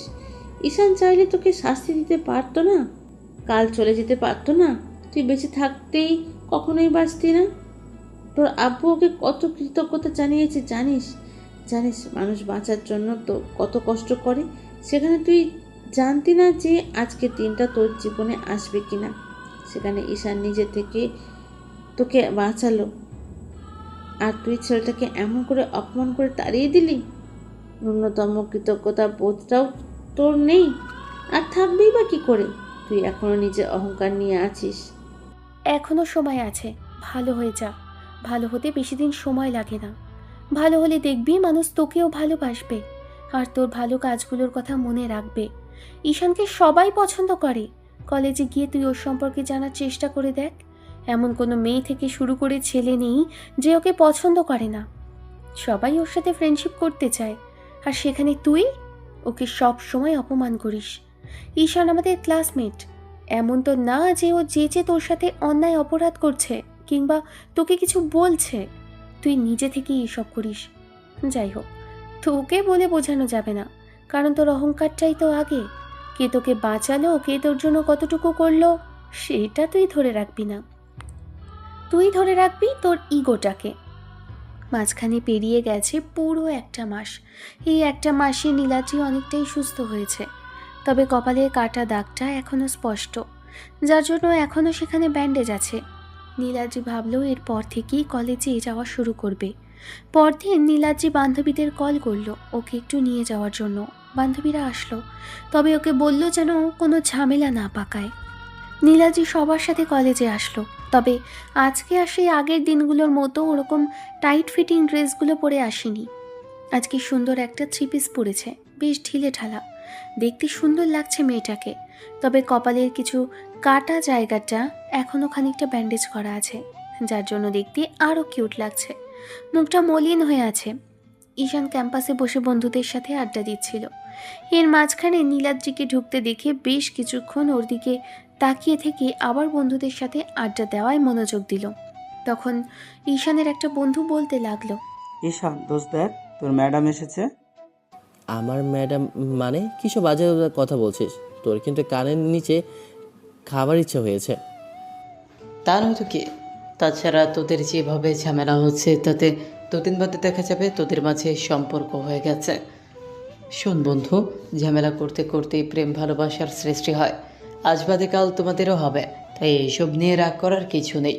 ঈশান চাইলে তোকে শাস্তি দিতে পারতো না? কাল চলে যেতে পারতো না? তুই বেঁচে থাকতেই কখনোই বাঁচতি না? তোর আব্বু ওকে কত কৃতজ্ঞতা জানিয়েছে জানিস? জানিস মানুষ বাঁচার জন্য তো কত কষ্ট করে? সেখানে তুই জানতি না যে আজকের দিনটা তোর জীবনে আসবে কিনা। সেখানে ঈশান নিজে থেকে তোকে বাঁচালো, আর তুই ছেলেটাকে এমন করে অপমান করে তাড়িয়ে দিলি? ন্যূনতম কৃতজ্ঞতা বোধটাও তোর নেই, আর থাকবেই বা কী করে? তুই এখনো নিজের অহংকার নিয়ে আছিস। এখনো সময় আছে, ভালো হয়ে যা। ভালো হতে বেশি দিন সময় লাগে না। ভালো হলে দেখবি মানুষ তোকেও ভালোবাসবে, আর তোর ভালো কাজগুলোর কথা মনে রাখবে। ঈশানকে সবাই পছন্দ করে। কলেজে গিয়ে তুই ওর সম্পর্কে জানার চেষ্টা করে দেখ। এমন কোনো মেয়ে থেকে শুরু করে ছেলে নেই যে ওকে পছন্দ করে না। সবাই ওর সাথে ফ্রেন্ডশিপ করতে চায়, আর সেখানে তুই ওকে সব সময় অপমান করিস। ঈশান আমাদের ক্লাসমেট, এমন তো না যে ও যে তোর সাথে অন্যায় অপরাধ করছে কিংবা তোকে কিছু বলছে, তুই নিজে থেকেই এসব করিস। যাই হোক, তোকে বলে বোঝানো যাবে না, কারণ তোর অহংকারটাই তো আগে। কে তোকে বাঁচালো, কে তোর জন্য কতটুকু করলো, সেটা তুই ধরে রাখবি না, তুই ধরে রাখবি তোর ইগোটাকে। মাঝখানে পেরিয়ে গেছে পুরো একটা মাস। এই একটা মাসে নীলাদ্রি অনেকটাই সুস্থ হয়েছে, তবে কপালের কাটা দাগটা এখনও স্পষ্ট, যার জন্য এখনও সেখানে ব্যান্ডেজ আছে। নীলাদ্রি ভাবলো এরপর থেকেই কলেজে যাওয়া শুরু করবে। পরদিন নীলাদ্রি বান্ধবীদের কল করলো ওকে একটু নিয়ে যাওয়ার জন্য। বান্ধবীরা আসলো, তবে ওকে বলল যেন কোনো ঝামেলা না পাকায়। নীলাদ্রি সবার সাথে কলেজে আসলো, তবে আজকে আর সেই আগের দিনগুলোর মতো ওরকম টাইট ফিটিং ড্রেসগুলো পরে আসেনি। আজকে সুন্দর একটা থ্রি পিস পরেছে, বেশ ঢিলে ঢালা, দেখতে সুন্দর লাগছে মেয়েটাকে। তবে কপালের কিছু কাটা জায়গাটা এখনও খানিকটা ব্যান্ডেজ করা আছে, যার জন্য দেখতে আরও কিউট লাগছে। মুখটা মলিন হয়ে আছে। ঈশান ক্যাম্পাসে বসে বন্ধুদের সাথে আড্ডা দিচ্ছিল। এর মাঝখানে নীলাদ্রিকে ঢুকতে দেখে বেশ কিছুক্ষণ ওর দিকে তাকিয়ে থেকে আবার বন্ধুদের সাথে আড্ডা দেওয়ায় মনোযোগ দিল। তখন ঈশানের একটা বন্ধু বলতে লাগলো, ঈশান দোস্ত দেখ, তোর ম্যাডাম এসেছে। আমার ম্যাডাম মানে কিসব বাজে কথা বলছিস? তোর কিন্তু কানের নিচে খাবার ইচ্ছে হয়েছে। তা নয়তো কি? তাছাড়া তোদের যেভাবে ঝামেলা হচ্ছে তাতে দুদিন বাদে দেখা যাবে তোদের মাঝে সম্পর্ক হয়ে গেছে। শোন বন্ধু, ঝামেলা করতে করতেই প্রেম ভালোবাসার সৃষ্টি হয়, আজ বাদে কাল তোমাদেরও হবে, তাই এইসব নিয়ে রাগ করার কিছু নেই।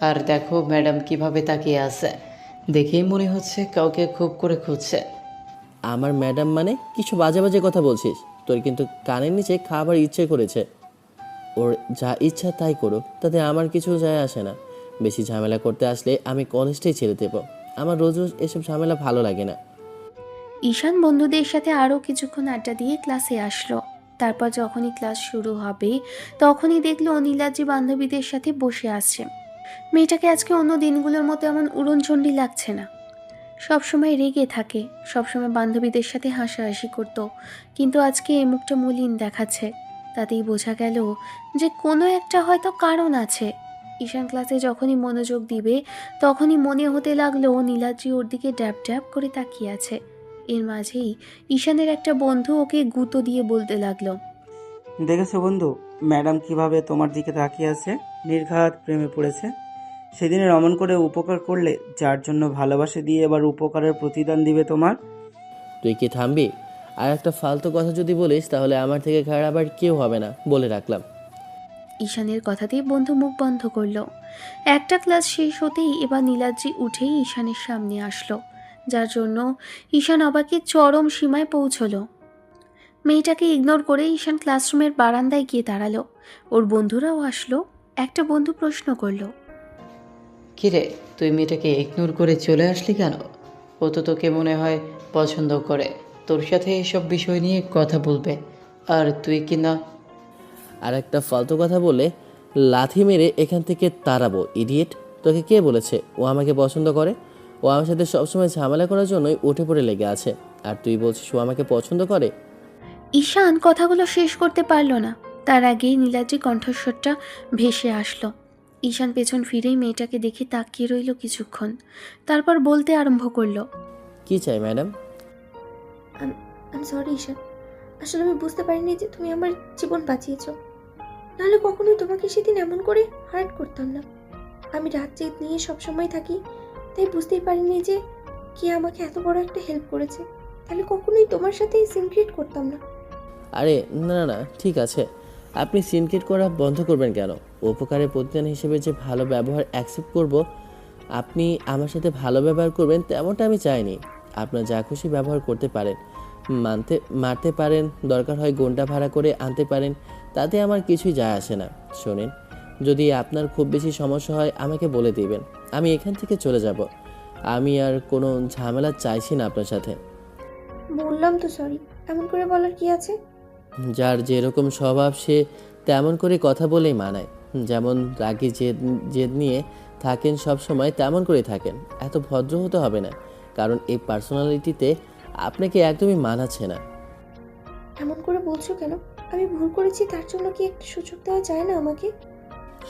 আর দেখো ম্যাডাম কিভাবে তাকিয়ে আছে, দেখেই মনে হচ্ছে কাউকে খুব করে খুঁজছে। আমার ম্যাডাম মানে কিছু বাজে বাজে কথা বলছিস? তোর কিন্তু কানের নিচে খাবার ইচ্ছে করেছে, ওর যা ইচ্ছা তাই করুক, তাতে আমার কিছু যায় আসে না। বেশি ঝামেলা করতে আসলে আমি কলেজটাই ছেড়ে দেবো। আমার রোজ রোজ এসব ঝামেলা ভালো লাগে না। ঈশান বন্ধুদের সাথে আরও কিছুক্ষণ আড্ডা দিয়ে ক্লাসে আসলো। তারপর যখনই ক্লাস শুরু হবে তখনই দেখলো নীলাদ্রি বান্ধবীদের সাথে বসে আসছে। মেয়েটাকে আজকে অন্য দিনগুলোর মতো এমন উড়নচণ্ডী লাগছে না। সবসময় রেগে থাকে, সবসময় বান্ধবীদের সাথে হাসাহাসি করতো, কিন্তু আজকে এই মুখটা মলিন দেখাচ্ছে। তাতেই বোঝা গেল যে কোনো একটা হয়তো কারণ আছে। ঈশান ক্লাসে যখনই মনোযোগ দিবে তখনই মনে হতে লাগলো নীলাদ্রি ওর দিকে ড্যাব ড্যাব করে তাকিয়ে আছে। এর মাঝেই ঈশানের একটা বন্ধু ওকে গুঁতো দিয়ে বলতে লাগলো, দেখেছো বন্ধু, ম্যাডাম কিভাবে তোমার দিকে তাকিয়ে আছে, নির্ঘাত প্রেমে পড়েছে। সেদিনের অমন করে উপকার করলে, যার জন্য ভালোবাসা দিয়ে এবার উপকারের প্রতিদান দিবে তোমার। তুই কি থামবি? আর একটা ফালতু কথা যদি বলিস তাহলে আমার থেকে খারাপ আবার কেউ হবে না, বলে রাখলাম। ঈশানের কথাতেই বন্ধু মুখ বন্ধ করলো। একটা ক্লাস শেষ হতেই এবার নীলাদ্রি উঠেই ঈশানের সামনে আসলো, যার জন্য ঈশান অবাকে চরম সীমায় পৌঁছলো। মেয়েটাকে ইগনোর করে ঈশান ক্লাসরুমের বারান্দায় গিয়ে দাঁড়ালো। ওর বন্ধুরাও আসলো। একটা বন্ধু প্রশ্ন করলো, কিরে, তুই মেয়েটাকে ইগনোর করে চলে আসলি কেন? ও তো তোকে মনে হয় পছন্দ করে, তোর সাথে এসব বিষয় নিয়ে কথা বলবে, আর তুই কি না? আর একটা ফালতু কথা বলে লাথি মেরে এখান থেকে তাড়াবো, ইডিয়েট। তোকে কে বলেছে ও আমাকে পছন্দ করে? ও আমার সাথে সবসময় ঝামেলা করার জন্যই উঠে পড়ে লেগে আছে, আর তুই বলছিস ও আমাকে পছন্দ করে? ঈশান কথাগুলো শেষ করতে পারল না, তার আগেই নীলাদ্রি কণ্ঠস্বরটা ভেসে আসলো। ঈশান পেছন ফিরেই মেয়েটাকে দেখে তাকিয়ে রইল কিছুক্ষণ, তারপর বলতে আরম্ভ করলো, কি চাই ম্যাডাম? আমি সরি ঈশান, আসলে আমি বুঝতে পারিনি যে তুমি আমার জীবন বাঁচিয়েছো, নাহলে কখনোই তোমাকে সেদিন এমন করে হার্ট করতাম না। আমি রাত জেদ নিয়ে সবসময় থাকি, তাই বুঝতেই পারিনি যে কে আমাকে এত বড় একটা হেল্প করেছে, তাহলে কখনোই তোমার সাথে সিন ক্রিয়েট করতাম না। আরে না না না, ঠিক আছে, আপনি সিনক্রেট করা বন্ধ করবেন কেন? উপকারের প্রতিদান হিসেবে যে ভালো ব্যবহার অ্যাকসেপ্ট করব, আপনি আমার সাথে ভালো ব্যবহার করবেন তেমনটা আমি চাইনি। আপনার যা খুশি ব্যবহার করতে পারেন, মারতে পারেন, দরকার হয় ঘন্টা ভাড়া করে আনতে পারেন, তাতে আমার কিছুই যায় আসে না। শোনেন, যদি আপনার খুব বেশি সমস্যা হয় আমাকে বলে দিবেন, আমি এখান থেকে চলে যাব। আমি আর কোনো ঝামেলা চাইছি না আপনার সাথে। বললাম তো সরি, এমন করে বলার কি আছে? যার যেরকম স্বভাব সে তেমন করে কথা বলেই মানায়। যেমন রাগী জেদ জেদ নিয়ে থাকেন সব সময় তেমন করে থাকেন, এত ভদ্র হতে হবে না। কারণ এই পার্সোনালিটিতে আপনাকে একদমই মানাচ্ছে না। এমন করে বলছো কেন? আমি ভুল করেছি, তার জন্য কি একটা সুযোগ দেওয়া যায় না আমাকে?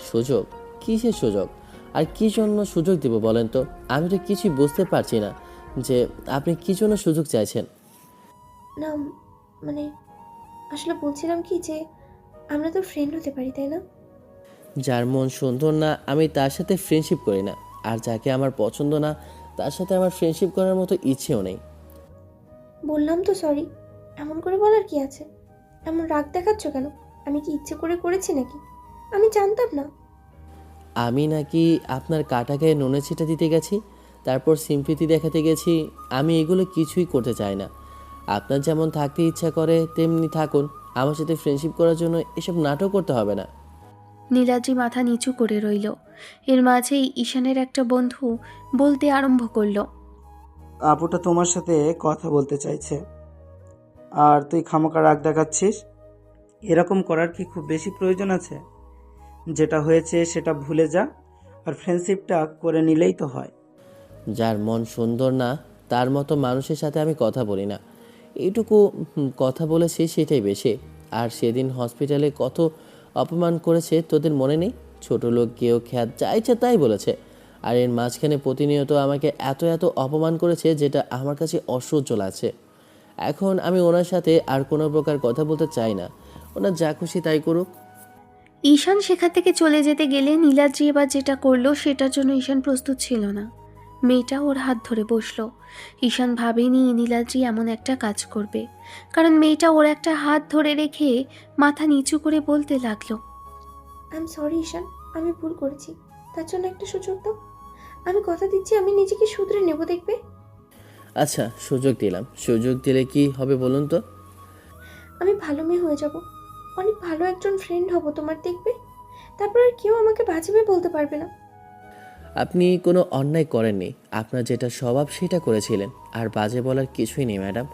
সুযোগ? কিসের সুযোগ? আর কি জন্য সুযোগ দেব বলেন তো? আমি তো কিছুই বুঝতে পারছি না যে আপনি কি জন্য সুযোগ চাইছেন। না, মানে আসলে বলছিলাম কি যে আমরা তো ফ্রেন্ড হতে পারি, তাই না? যার মন সুন্দর না আমি তার সাথে ফ্রেন্ডশিপ করি না, আর যাকে আমার পছন্দ না তার সাথে আমার ফ্রেন্ডশিপ করার মতো ইচ্ছেও নেই। বললাম তো সরি। এমন করে বলার কি আছে? এমন রাগ দেখাচ্ছ কেন? আমি কি ইচ্ছে করে করেছি নাকি? আমি জানতাম না। আমি নাকি আপনার কাটাকে নুনে ছিটা দিতে গেছি, তারপর সিম্পিতি দেখাতে গেছি? আমি এগুলো কিছুই করতে চাই না। আপনার যেমন থাকতে ইচ্ছা করে তেমনি থাকুন, আমার সাথে ফ্রেন্ডশিপ করার জন্য এসব নাটক করতে হবে না। নীলাদ্রি মাথা নিচু করে রইল। এর মাঝেই ঈশানের একটা বন্ধু বলতে আরম্ভ করলো। আপুটা তোমার সাথে কথা বলতে চাইছে, আর তুই খামোকা রাগ দেখাচ্ছিস। এরকম করার কি খুব বেশি প্রয়োজন আছে? যেটা হয়েছে সেটা ভুলে যা, আর ফ্রেন্ডশিপটা করে নিলেই তো হয়। যার মন সুন্দর না তার মতো মানুষের সাথে আমি কথা বলি না, এইটুকু কথা বলেছি সেটাই বেশি। আর সেদিন হসপিটালে কত অপমান করেছে তোদের মনে নেই? ছোট লোক কেউ খ্যাত যা ইচ্ছে তাই বলেছে, আর এর মাঝখানে প্রতিনিয়ত আমাকে এত এত অপমান করেছে যেটা আমার কাছে অসহ্য লাগছে। এখন আমি ওনার সাথে আর কোনো প্রকার কথা বলতে চাই না, ওনার যা খুশি তাই করুক। ঈশান সেখান থেকে চলে যেতে গেলে নীলাদ্রি এবার যেটা করলো সেটার জন্য ঈশান প্রস্তুত ছিল না। মেয়েটা ওর হাত ধরে বসলো। ঈশান ভাবেনি নীলাদ্রি এমন একটা কাজ করবে, কারণ মেয়েটা ওর একটা হাত ধরে রেখে মাথা নিচু করে বলতে লাগলো। আই এম সরি ঈশান, আমি ভুল করেছি। তার জন্য একটা সুযোগ দাও। আমি কথা দিচ্ছি আমি নিজেকে শুধরে নেব, দেখবে? আচ্ছা সুযোগ দিলাম, সুযোগ দিলে কি হবে বলুন তো? আমি ভালো মেয়ে হয়ে যাব, অনেক ভালো একজন ফ্রেন্ড হব তোমার, দেখবে? তারপর আর কেউ আমাকে বাজে বলতে পারবে না। আপনি কোনো অন্যায় করেননি, আপনার যেটা স্বভাব সেটা করেছিলেন, আর বাজে বলার কিছুই নেই ম্যাডাম।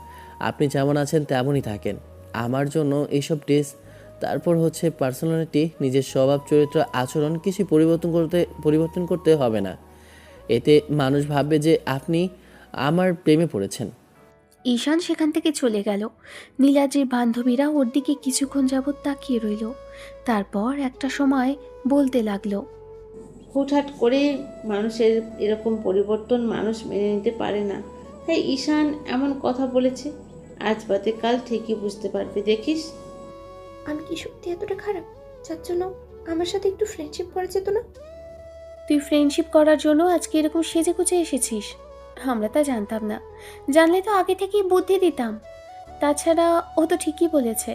আপনি যেমন আছেন তেমনই থাকেন। আমার জন্য এইসব ড্রেস, তারপর হচ্ছে পার্সোনালিটি, নিজের স্বভাব চরিত্র আচরণ কিছু পরিবর্তন করতে হবে না। এতে মানুষ ভাববে যে আপনি আমার প্রেমে পড়েছেন। ঈশান সেখান থেকে চলে গেল। নীলাদ্রির বান্ধবীরা ওর দিকে কিছুক্ষণ যাবৎ তাকিয়ে রইল। তারপর একটা সময় বলতে লাগলো। হুটহাট করে মানুষের এরকম পরিবর্তন মানুষ মেনে নিতে পারে না, তাই ঈশান এমন কথা বলেছে। আজ বাদে কাল ঠিকই বুঝতে পারবে, দেখিস। আমি কি সত্যি এতটা খারাপ যার জন্য আমার সাথে একটু ফ্রেন্ডশিপ করা যেত না? তুই ফ্রেন্ডশিপ করার জন্য আজকে এরকম সেজে গুজে এসেছিস? আমরা তা জানতাম না, জানলে তো আগে থেকেই বুদ্ধি দিতাম। তাছাড়া ও তো ঠিকই বলেছে,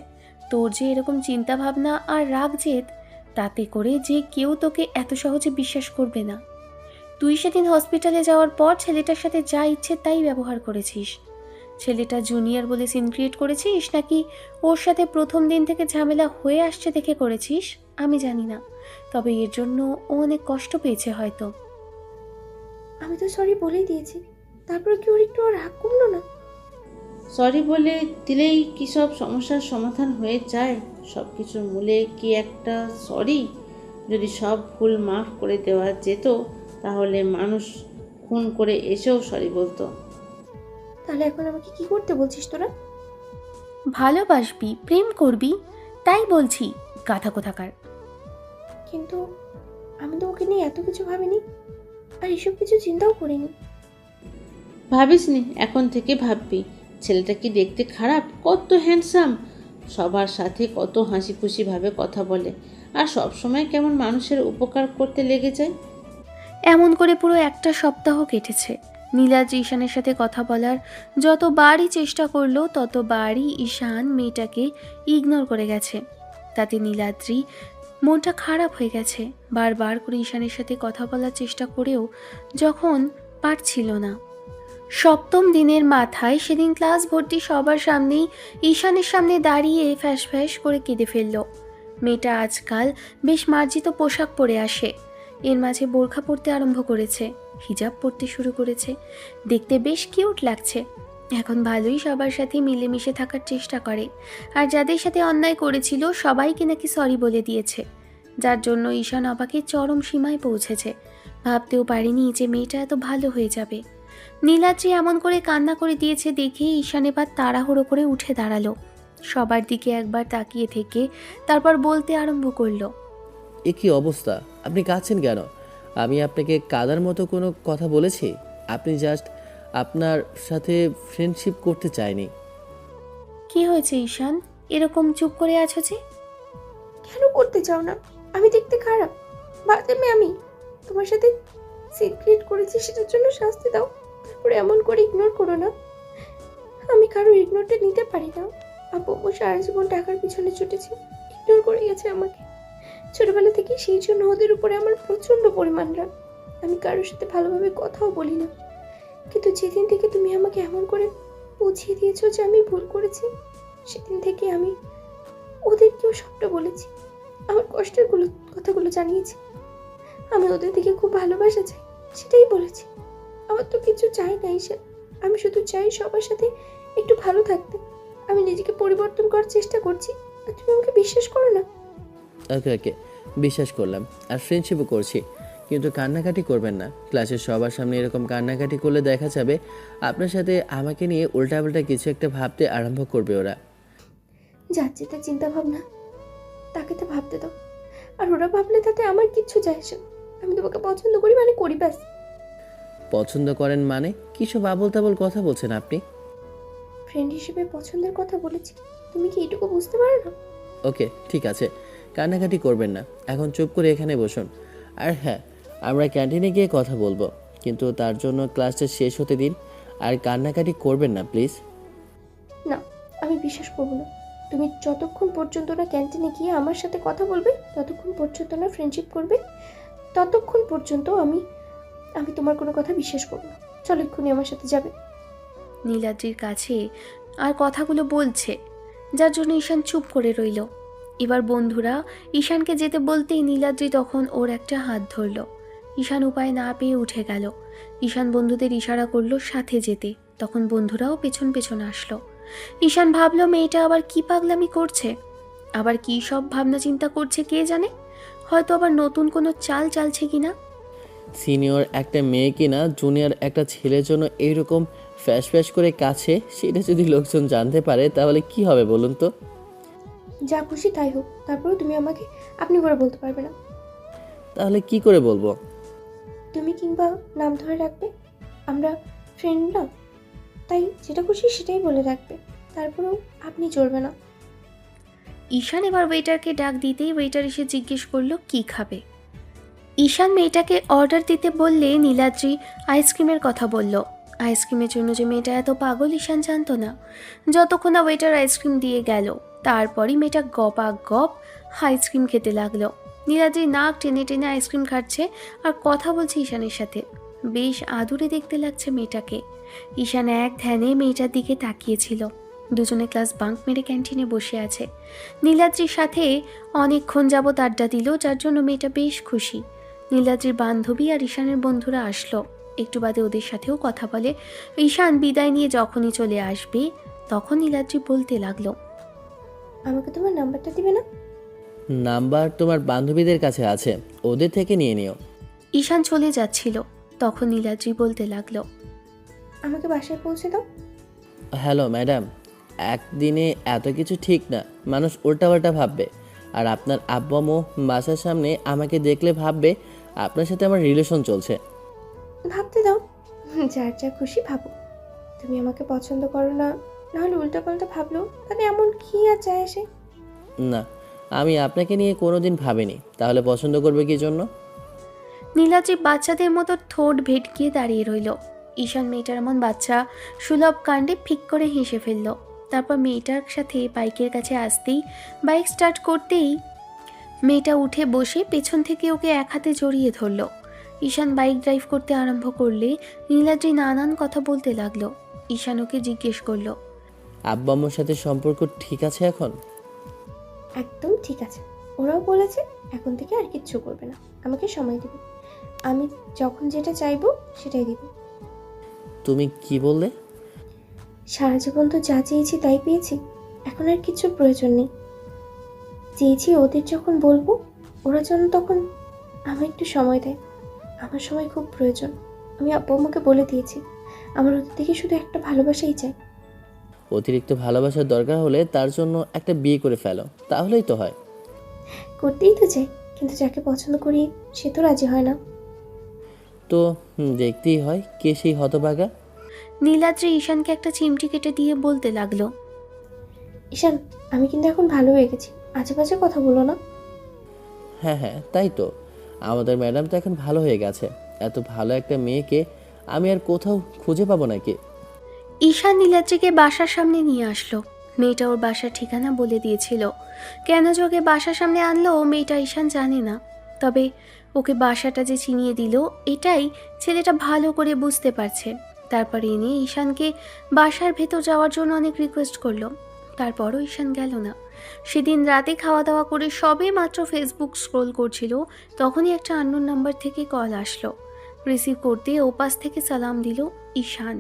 তোর যে এরকম চিন্তা ভাবনা আর রাগ জেদ, তাতে করে যে কেউ তোকে এত সহজে বিশ্বাস করবে না। তুই সেদিন হসপিটালে যাওয়ার পর ছেলেটার সাথে যা ইচ্ছে তাই ব্যবহার করেছিস। ছেলেটা জুনিয়র বলে সিন ক্রিয়েট করেছিস, নাকি ওর সাথে প্রথম দিন থেকে ঝামেলা হয়ে আসছে দেখে করেছিস আমি জানি না, তবে এর জন্য ও অনেক কষ্ট পেয়েছে হয়তো। আমি তো সরি বলেই দিয়েছি, তারপর কি ওর একটু রাগ কমলো না? সরি বলে দিলেই কি সব সমস্যার সমাধান হয়ে যায়? সব কিছুর মূলে কি একটা সরি? যদি সব ভুল মাফ করে দেওয়া যেত তাহলে মানুষ খুন করে এসেও সরি বলতো। তাহলে এখন আমাকে কি করতে বলছিস তোরা? ভালোবাসবি, প্রেম করবি, তাই বলছি গাধা কোথাকার। কিন্তু আমি তো ওকে নিয়ে এত কিছু ভাবিনি, আর এসব কিছু চিন্তাও করিনি। ভাবিসনি, এখন থেকে ভাববি। ছেলেটা কি দেখতে খারাপ? কত হ্যান্ডসাম, সবার সাথে কত হাসি খুশিভাবে কথা বলে, আর সব সময় কেমন মানুষের উপকার করতে লেগে যায়। এমন করে পুরো একটা সপ্তাহ কেটেছে। নীলাদ্রি ঈশানের সাথে কথা বলার যতবারই চেষ্টা করলো ততবারই ঈশান মেয়েটাকে ইগনোর করে গেছে। তাতে নীলাদ্রি মনটা খারাপ হয়ে গেছে। বারবার করে ঈশানের সাথে কথা বলার চেষ্টা করেও যখন পারছিল না। সপ্তম দিনের মাথায় সেদিন ক্লাস ভর্তি সবার সামনেই ঈশানের সামনে দাঁড়িয়ে ফ্যাস ফ্যাস করে কেঁদে ফেলল। মেয়েটা আজকাল বেশ মার্জিত পোশাক পরে আসে, এর মাঝে বোরখা পরতে আরম্ভ করেছে, হিজাব পরতে শুরু করেছে। দেখতে বেশ কিউট লাগছে। এখন ভালোই সবার সাথে মিলেমিশে থাকার চেষ্টা করে, আর যাদের সাথে অন্যায় করেছিল সবাইকে নাকি সরি বলে দিয়েছে, যার জন্য ঈশান অবাকে চরম সীমায় পৌঁছেছে। ভাবতেও পারেনি যে মেয়েটা এত ভালো হয়ে যাবে। নীলাদ্রি এমন করে কান্না করে দিয়েছে দেখে ঈশান এবার তাড়াহুড়ো করে উঠে দাঁড়ালো। সবার দিকে একবার তাকিয়ে থেকে তারপর বলতে আরম্ভ করলো। এ কী অবস্থা? আপনি কাঁদছেন কেন? আমি আপনাকে কাদার মতো কোনো কথা বলেছি? আপনি জাস্ট আপনার সাথে ফ্রেন্ডশিপ করতে চাইনি। কি হয়েছে ঈশান, এরকম চুপ করে আছো যে? কেন করতে চাও না? আমি দেখতে খারাপ? বাদে আমি তোমার সাথে সিক্রেট করেছি, সেটার জন্য শাস্তি দাও। তারপরে এমন করে ইগনোর করো না। আমি কারো ইগনোরটা নিতে পারি না। আপু সারা জীবন টাকার পিছনে ছুটেছে, ইগনোর করে গেছে আমাকে। ছোটবেলা থেকে সেই জন্য ওদের উপরে আমার প্রচন্ড পরিমাণ রাগ। আমি কারোর সাথে ভালোভাবে কথাও বলি না। কিন্তু যেদিন থেকে তুমি আমাকে এমন করে বুঝিয়ে দিয়েছো যে আমি ভুল করেছি, সেদিন থেকে আমি ওদেরকেও সবটা বলেছি, আমার কষ্টের কথাগুলো জানিয়েছি। আমি ওদের দিকে খুব ভালোবাসা চাই, সেটাই বলেছি। আমার তো কিছু চাই না ঈশান, আমি শুধু চাই সবার সাথে একটু ভালো থাকতে। আমি নিজেকে পরিবর্তন করার চেষ্টা করছি, আর তুমি আমাকে বিশ্বাস করো না। ওকে ওকে, বিশ্বাস করলাম আর ফ্রেন্ডশিপও করছি, কিন্তু কান্নাকাটি করবেন না। ক্লাসের সবার সামনে এরকম কান্নাকাটি করলে দেখা যাবে আপনার সাথে আমাকে নিয়ে উল্টাপাল্টা কিছু একটা ভাবতে আরম্ভ করবে ওরা। যার যেটা চিন্তা ভাবনা তাকে তো ভাবতে দাও, আর ওরা ভাবলে তাতে আমার কিচ্ছু যায় আসে না। আমি তোমাকে পছন্দ করি মানে করি, ব্যাস। পছন্দ করেন মানে কি সব আবোল তাবোল কথা বলছেন আপনি? ফ্রেন্ড হিসেবে পছন্দের কথা বলেছি, তুমি কি এটুকু বুঝতে পারো না? ওকে ঠিক আছে, কান্নাকাটি করবেন না, এখন চুপ করে এখানে বসুন। আর হ্যাঁ, আমরা ক্যান্টিনে গিয়ে কথা বলবো, কিন্তু তার জন্য ক্লাসটা শেষ হতে দিন। আর কান্নাকাটি করবেন না প্লিজ। না, আমি বিশ্বাস করবো না। তুমি যতক্ষণ পর্যন্ত না ক্যান্টিনে গিয়ে আমার সাথে কথা বলবে, ততক্ষণ পর্যন্ত না ফ্রেন্ডশিপ করবে, ততক্ষণ পর্যন্ত আমি তোমার কোনো কথা বিশ্বাস করবো না। চলো এক্ষুনি আমার সাথে যাবে। নীলাদ্রির কাছে আর কথাগুলো বলছে, যার জন্য ঈশান চুপ করে রইল। এবার বন্ধুরা ঈশানকে যেতে বলতেই নীলাদ্রি তখন ওর একটা হাত ধরল। ঈশান উপায় না পেয়ে উঠে গেল। ঈশান বন্ধুদের ইশারা করলো সাথে যেতে, তখন বন্ধুরাও পেছন পেছন আসলো। ঈশান ভাবলো মেয়েটা আবার কি পাগলামি করছে, আবার কি সব ভাবনা চিন্তা করছে কে জানে, হয়তো আবার নতুন কোনো চাল চালছে কিনা। সিনিয়র একটা মেয়ে কিনা জুনিয়র একটা ছেলের জন্য এইরকম ফ্যাস ফ্যাস করে কাছে, সেটা যদি লোকজন জানতে পারে তাহলে কি হবে বলুন তো? যা খুশি তাই হোক, তারপরেও তুমি আমাকে আপনি করে বলতে পারবে না। তাহলে কি করে বলবো? তুমি কিংবা নাম ধরে রাখবে, আমরা ফ্রেন্ড না, তাই যেটা খুশি সেটাই বলে রাখবে। তারপরেও আপনি চলবে না। ঈশান এবার ওয়েটারকে ডাক দিতেই ওয়েটার এসে জিজ্ঞেস করলো কি খাবে। ঈশান মেয়েটাকে অর্ডার দিতে বললে নীলাদ্রি আইসক্রিমের কথা বলল। আইসক্রিমের জন্য যে মেয়েটা এত পাগল ঈশান জানতো না। যতক্ষণ না ওয়েটার আইসক্রিম দিয়ে গেল, তারপরই মেয়েটা গপা গপ আইসক্রিম খেতে লাগলো। নীলাদ্রি নাক টেনে টেনে আইসক্রিম খাচ্ছে আর কথা বলছে ঈশানের সাথে। বেশ আদুরে দেখতে লাগছে মেয়েটাকে। ঈশান এক ধ্যানে মেয়েটার দিকে তাকিয়েছিল। দুজনে ক্লাস বাঙ্ক মেরে ক্যান্টিনে বসে আছে। নীলাদ্রির সাথে অনেকক্ষণ যাবৎ আড্ডা দিল, যার জন্য মেয়েটা বেশ খুশি। নীলাদ্রির বান্ধবী আর ঈশানের বন্ধুরা আসলো, একটু বাদে ওদের সাথেও কথা বলে। ঈশান বিদায় নিয়ে যখনই চলে আসবে, তখন নীলাদ্রি বলতে লাগলো, আমাকে তোমার নাম্বারটা দিবে না? নাম্বার তোমার বান্ধবীদের কাছে আছে, ওদের থেকে নিয়ে নিও। ঈশান চলে যাচ্ছিল, তখন নীলাদ্রি বলতে লাগলো, আমাকে বাসায় পৌঁছে দাও। হ্যালো ম্যাডাম, একদিনে এত কিছু ঠিক না, মানুষ উল্টাপাল্টা ভাববে। আর আপনার আব্বু আম্মু বাসার সামনে আমাকে দেখলে ভাববে আপনার সাথে আমার রিলেশন চলছে। ভাবতে দাও, যার যা খুশি ভাবো। তুমি আমাকে পছন্দ করো না, নাহলে উল্টাপাল্টা ভাবলো, তাহলে এমন কি আর যায় আসে? না, আমি আপনাকে নিয়ে কোনোদিন ভাবিনি, তাহলে পছন্দ করবে কি জন্য? নীলাদ্রি বাচ্চাদের মতো ঠোঁট ভেটকিয়ে দাঁড়িয়ে রইল। ঈশান মেয়েটার এমন বাচ্চা সুলভ কাণ্ডে ফিক করে হেসে ফেলল। তারপর মেয়েটার সাথে বাইকের কাছে আসতেই, বাইক স্টার্ট করতেই মেয়েটা উঠে বসে পেছন থেকে ওকে এক হাতে জড়িয়ে ধরল। ঈশান বাইক ড্রাইভ করতে আরম্ভ করলে নীলাদ্রি নানান কথা বলতে লাগলো। ঈশান ওকে জিজ্ঞেস করলো, আব্বু আম্মুর সাথে সম্পর্ক ঠিক আছে এখন? একদম ঠিক আছে, ওরাও বলেছে এখন থেকে আর কিচ্ছু করবে না, আমাকে সময় দেবে। আমি যখন যেটা চাইবো সেটাই দিব। তুমি কি বললে? সারা জীবন তো যা চেয়েছি তাই পেয়েছি, এখন আর কিছু প্রয়োজন নেই। চেয়েছি ওদের যখন বলবো, ওরা যেন তখন আমার একটু সময় দেয়। আমার সময় খুব প্রয়োজন, আমি আব্বু আম্মুকে বলে দিয়েছি। আমার ওদের থেকে শুধু একটা ভালোবাসাই চাই। অতিরিক্ত ভালোবাসার দরকার হলে তার জন্য একটা বিয়ে করে ফেলো, তাহলেই তো হয়। করতেই তো চাই, কিন্তু যাকে পছন্দ করি সে তো রাজি হয় না। তো দেখতেই হয় কে সেই হতভাগা। নীলাদ্রি ঈশানকে একটা চিমটি কেটে দিয়ে বলতে লাগলো। ঈশান, আমি কিন্তু এখন ভালো হয়ে গেছি, আজে বাজে কথা বলো না। হ্যাঁ হ্যাঁ, তাই তো। আমাদের ম্যাডাম তো এখন ভালো হয়ে গেছে। এত ভালো একটা মেয়েকে আমি আর কোথাও খুঁজে পাবো নাকি? ঈশান নীলাদ্রিকে বাসার সামনে নিয়ে আসলো। মেয়েটা ওর বাসার ঠিকানা বলে দিয়েছিল। কেন যে ওকে বাসার সামনে আনলো মেয়েটা ঈশান জানে না। তবে ওকে বাসাটা যে চিনিয়ে দিল এটাই ছেলেটা ভালো করে বুঝতে পারছে। তারপর এনে ঈশানকে বাসার ভেতর যাওয়ার জন্য অনেক রিকোয়েস্ট করলো। তারপরও ঈশান গেল না। সেদিন রাতে খাওয়া দাওয়া করে সবে মাত্র ফেসবুক স্ক্রোল করছিল, তখনই একটা আননোন নাম্বার থেকে কল আসলো। রিসিভ করতে ওপাশ থেকে সালাম দিল ঈশান।